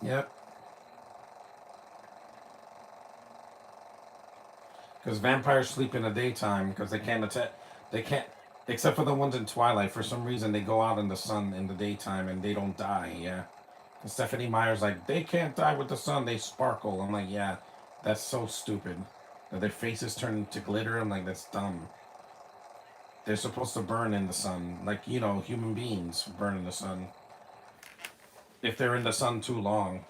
Yep. Because vampires sleep in the daytime because they can't attack. They can't, except for the ones in Twilight. For some reason, they go out in the sun in the daytime and they don't die. Yeah. And Stephanie Meyer's like, they can't die with the sun. They sparkle. I'm like, yeah, that's so stupid. That their faces turn into glitter. I'm like, that's dumb. They're supposed to burn in the sun, like human beings burn in the sun. If they're in the sun too long,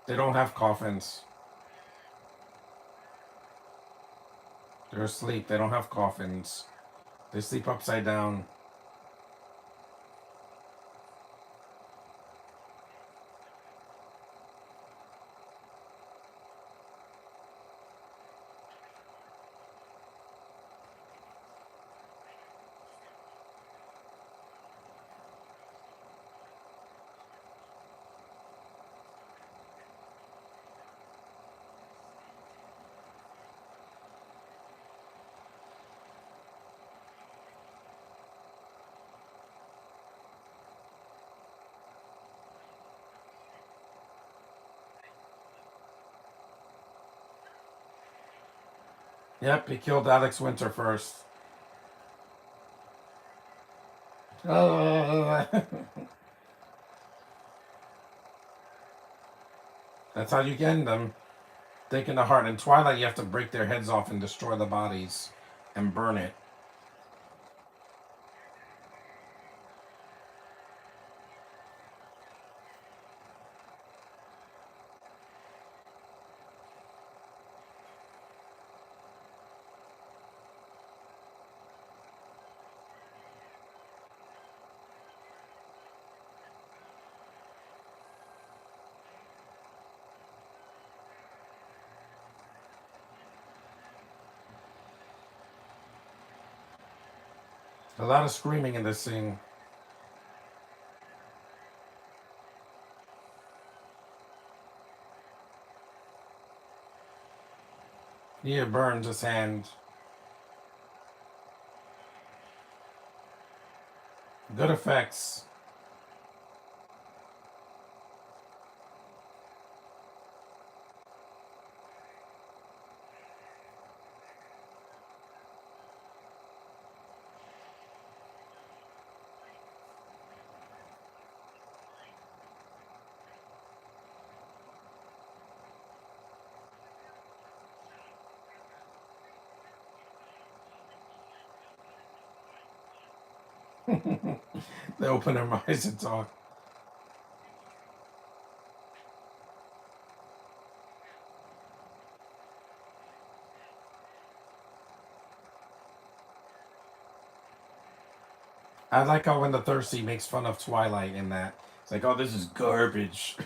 they don't have coffins. They're asleep. They don't have coffins. They sleep upside down. Yep, he killed Alex Winter first. Oh, that's how you get them. Taking the heart. In Twilight, you have to break their heads off and destroy the bodies and burn it. A lot of screaming in this scene. Yeah, burns his hand. Good effects. They open their eyes and talk. I like how when the Thirsty makes fun of Twilight in that. It's like, oh, this is garbage.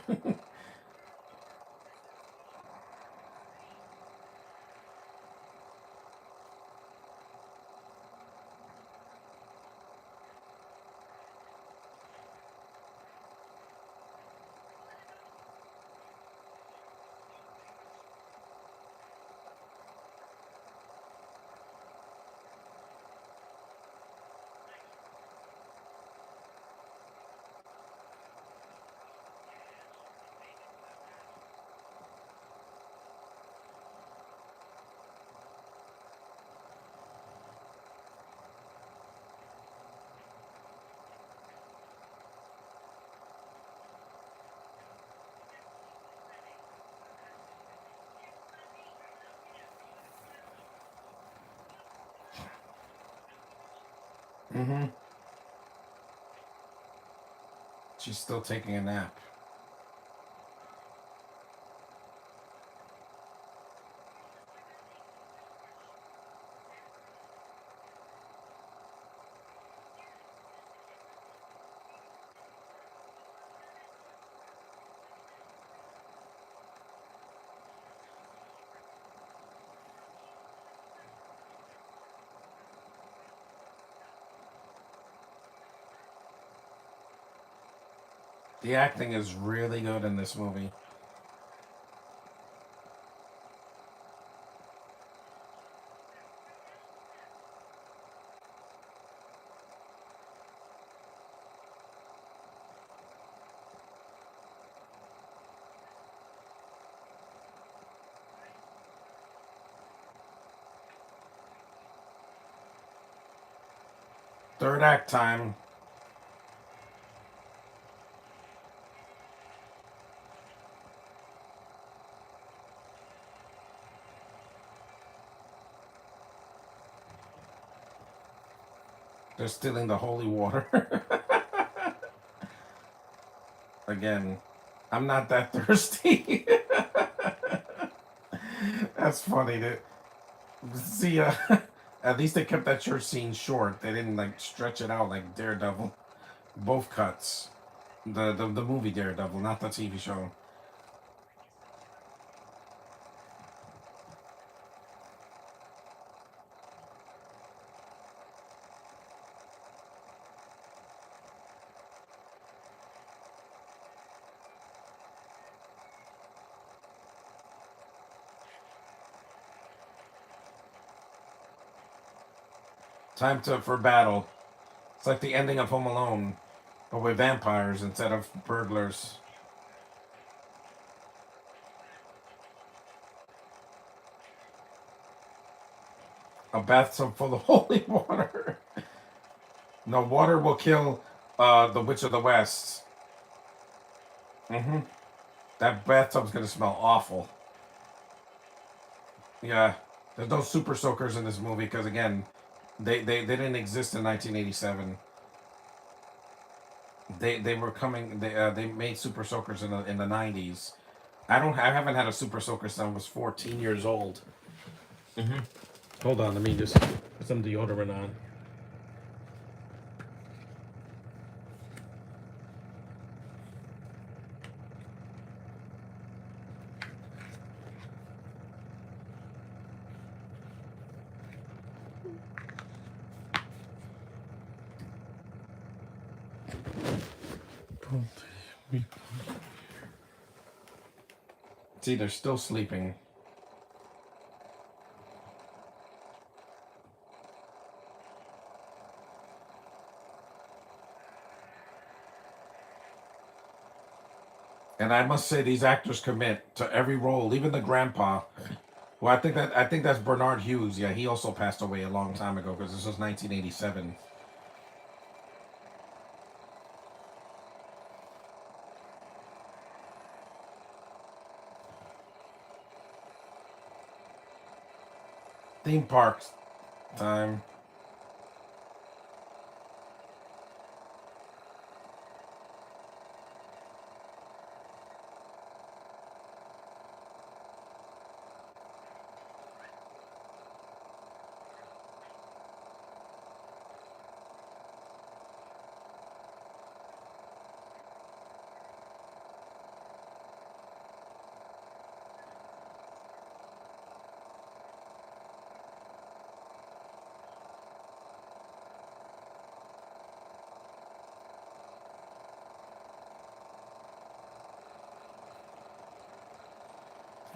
Mm-hmm. She's still taking a nap. The acting is really good in this movie. Third act time. They're stealing the holy water. Again, I'm not that thirsty. That's funny. To see, at least they kept that church scene short. They didn't like stretch it out like Daredevil. Both cuts. The movie Daredevil, not the TV show. Time to for battle. It's like the ending of Home Alone, but with vampires instead of burglars. A bathtub full of holy water. No, water will kill the Witch of the West. Mm-hmm. That bathtub's gonna smell awful. Yeah, there's no super soakers in this movie because again, they didn't exist in 1987. They were coming. They made super soakers in the 90s. I haven't had a super soaker since I was 14 years old. Mm-hmm. Hold on, let me just put some deodorant on. See, they're still sleeping. And I must say, these actors commit to every role, even the grandpa. Well, I think that's Bernard Hughes. Yeah, he also passed away a long time ago because this was 1987. Theme parks time.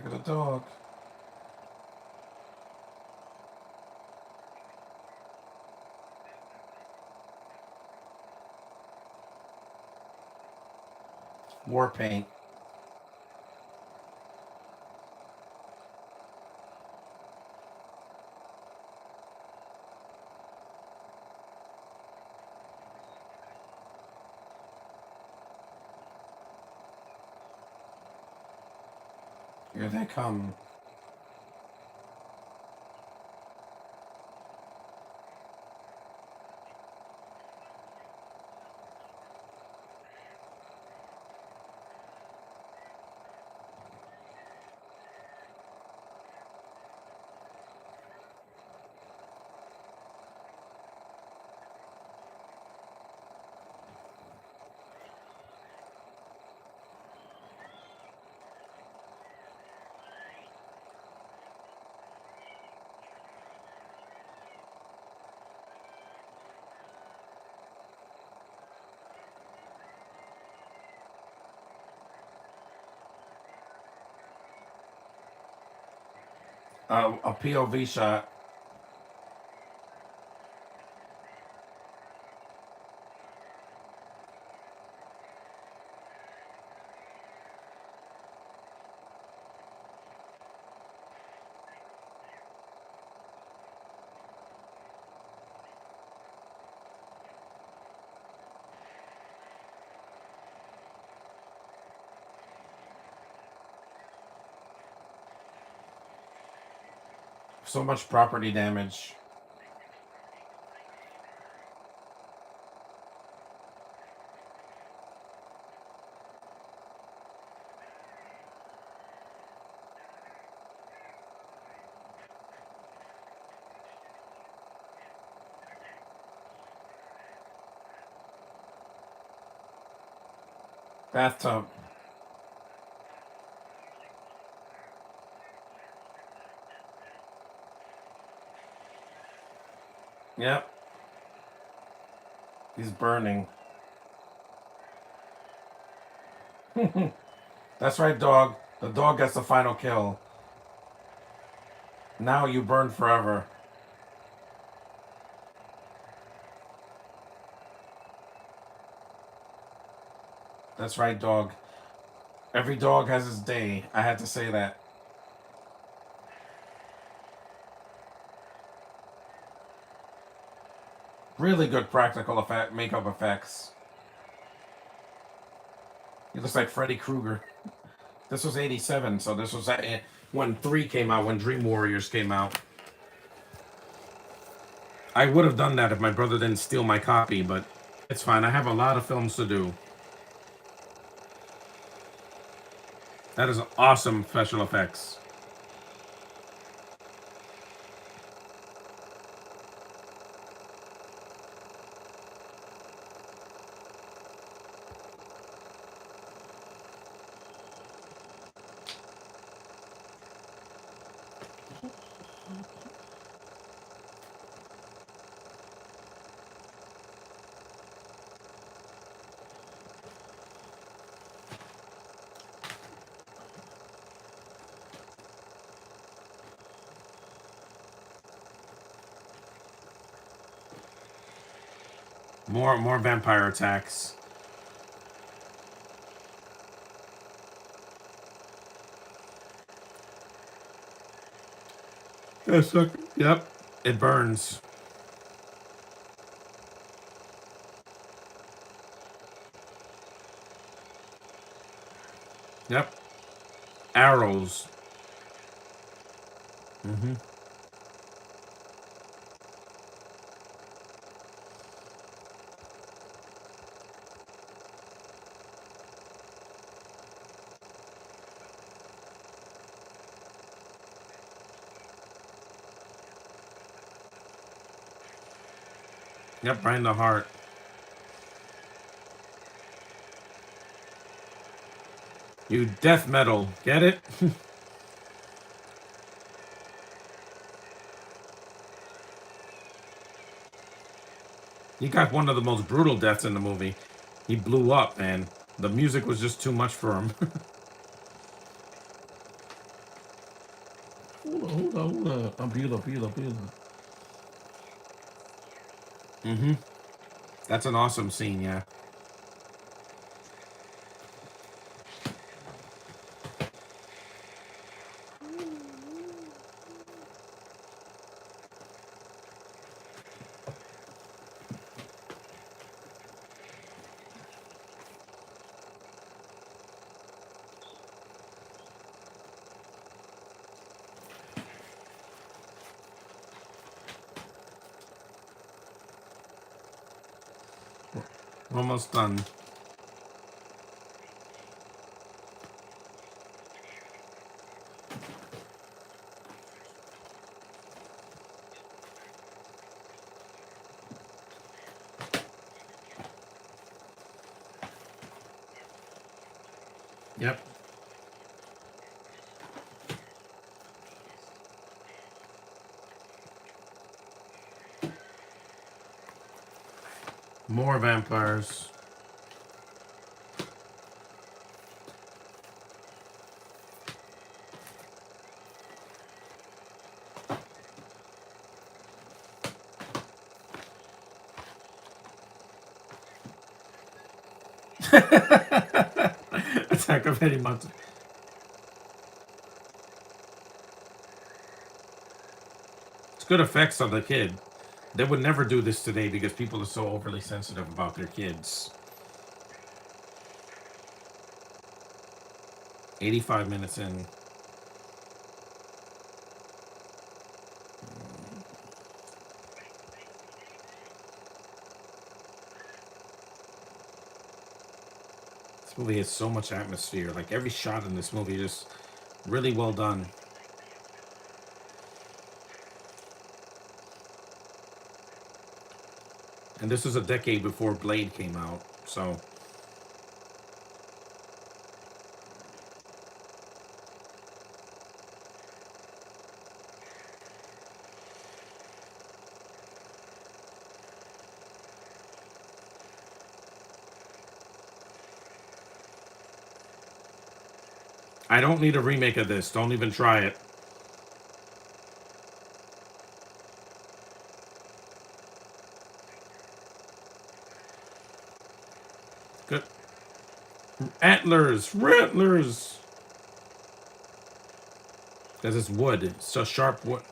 Look at the dog. War paint. Here they come. A POV shot. So much property damage. Bathtub. Yep. He's burning. That's right, dog. The dog gets the final kill. Now you burn forever. That's right, dog. Every dog has his day. I had to say that. Really good practical effect, makeup effects. He looks like Freddy Krueger. This was 87, so this was when 3 came out, when Dream Warriors came out. I would have done that if my brother didn't steal my copy, but it's fine. I have a lot of films to do. That is awesome special effects. More vampire attacks. Yes, sir. Yep. It burns. Yep. Arrows. Mm-hmm. Yep, right in the heart. You death metal. Get it? He got one of the most brutal deaths in the movie. He blew up, man. The music was just too much for him. Hold on. Appeal. Mm-hmm. That's an awesome scene, yeah. Almost done. Yep. More vampires. Attack of Eddie Munson. It's good effects on the kid. They would never do this today because people are so overly sensitive about their kids. 85 minutes in. This movie has so much atmosphere. Like every shot in this movie is really well done. And this is a decade before Blade came out. So, I don't need a remake of this. Don't even try it. Good. Rattlers. Because it's wood. It's a sharp wood.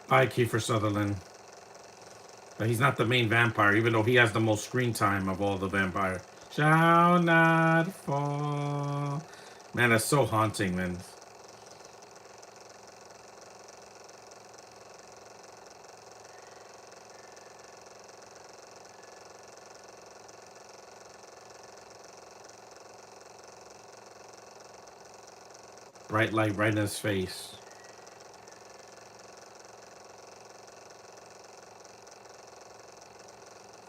By Kiefer Sutherland. But he's not the main vampire, even though he has the most screen time of all the vampires. Shall not fall. Man, that's so haunting, man. Bright light right in his face.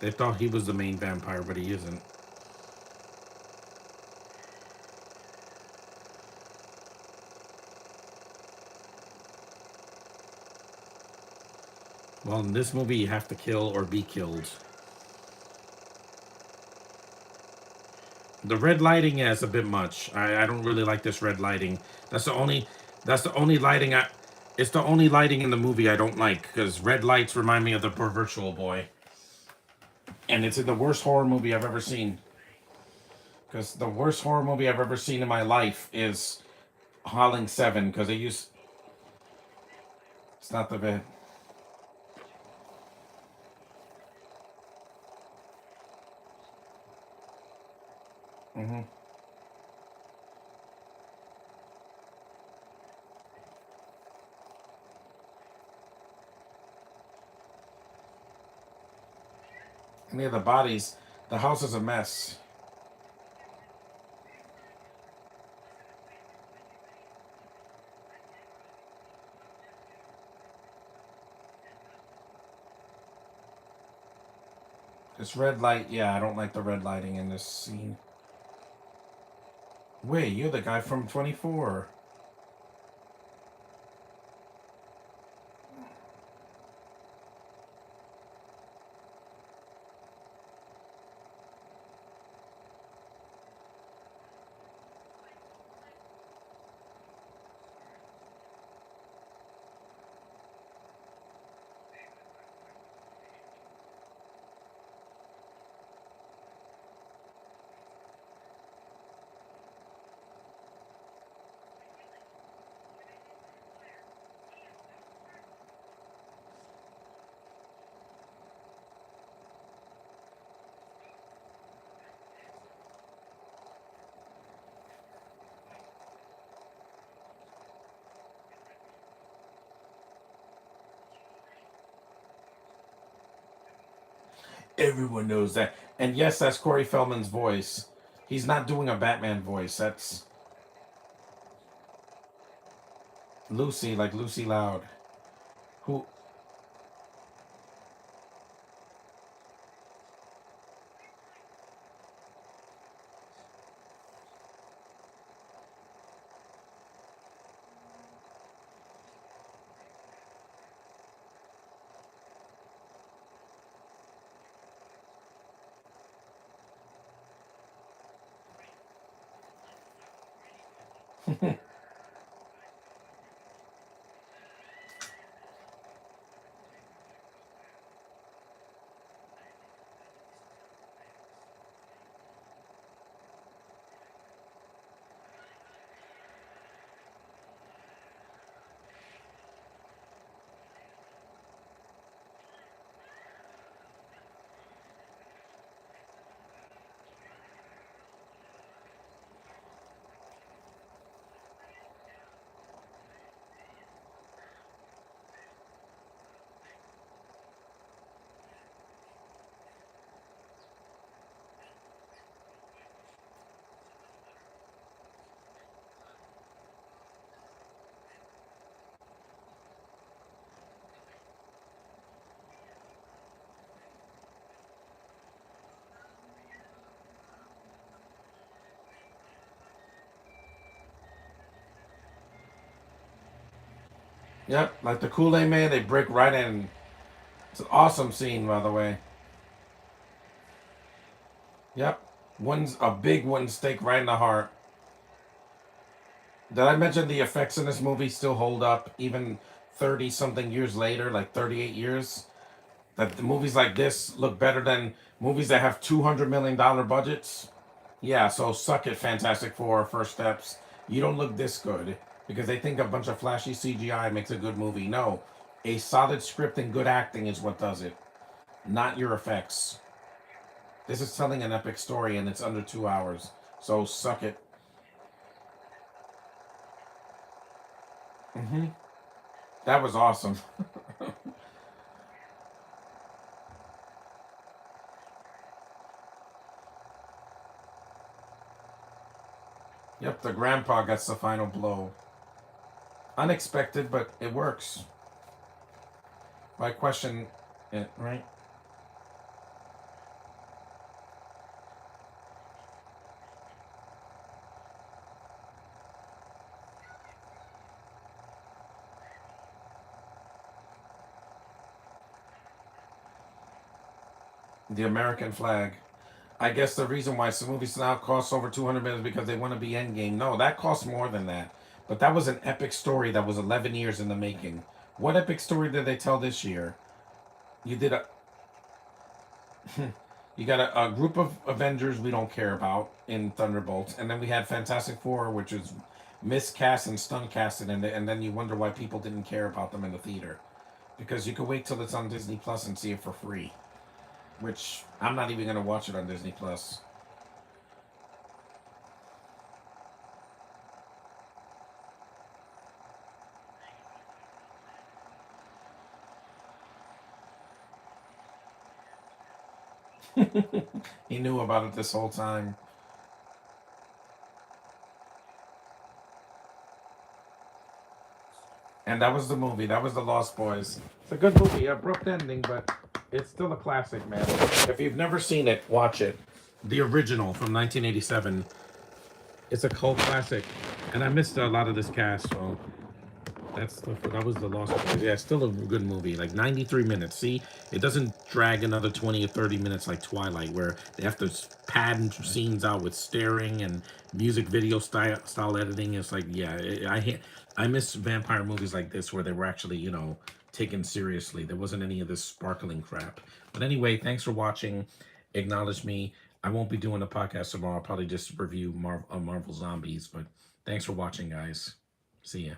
They thought he was the main vampire, but he isn't. Well, in this movie, you have to kill or be killed. The red lighting is a bit much. I don't really like this red lighting. That's the only lighting I it's the only lighting in the movie I don't like because red lights remind me of the Virtual Boy. And it's in the worst horror movie I've ever seen. Because the worst horror movie I've ever seen in my life is Howling 7 because they use it's not the bad. Hmm. Any of the bodies, the house is a mess. This red light, yeah, I don't like the red lighting in this scene. Wait, you're the guy from 24. Everyone knows that. And yes, that's Corey Feldman's voice. He's not doing a Batman voice. That's Lucy, like Lucy Loud. Who Yep, like the Kool-Aid Man, they break right in. It's an awesome scene, by the way. Yep. One's a big one stake right in the heart. Did I mention the effects in this movie still hold up even 30 something years later, like 38 years? That the movies like this look better than movies that have $200 million budgets? Yeah, so suck it, Fantastic Four, First Steps. You don't look this good because they think a bunch of flashy CGI makes a good movie. No, a solid script and good acting is what does it, not your effects. This is telling an epic story and it's under 2 hours. So suck it. Hmm. That was awesome. Yep, the grandpa gets the final blow. Unexpected, but it works. Why question it, right? The American flag. I guess the reason why some movies now cost over 200 million is because they want to be Endgame. No, that costs more than that. But that was an epic story that was 11 years in the making. What epic story did they tell this year? You did a you got a group of Avengers we don't care about in Thunderbolts, and then we had Fantastic Four, which is miscast and stunt casted, and then you wonder why people didn't care about them in the theater, because you could wait till it's on Disney Plus and see it for free, which I'm not even gonna watch it on Disney Plus. He knew about it this whole time. And that was the movie. That was The Lost Boys. It's a good movie, abrupt ending, but it's still a classic, man. If you've never seen it, watch it. The original from 1987. It's a cult classic, and I missed a lot of this cast. So that was The Lost Boys. Yeah, it's still a good movie. Like 93 minutes. See, it doesn't drag another 20 or 30 minutes like Twilight, where they have to pad scenes out with staring and music video style editing. It's like, yeah, I miss vampire movies like this where they were actually, taken seriously. There wasn't any of this sparkling crap. But anyway, thanks for watching. Acknowledge me. I won't be doing a podcast tomorrow. I'll probably just review Marvel Zombies. But thanks for watching, guys. See ya.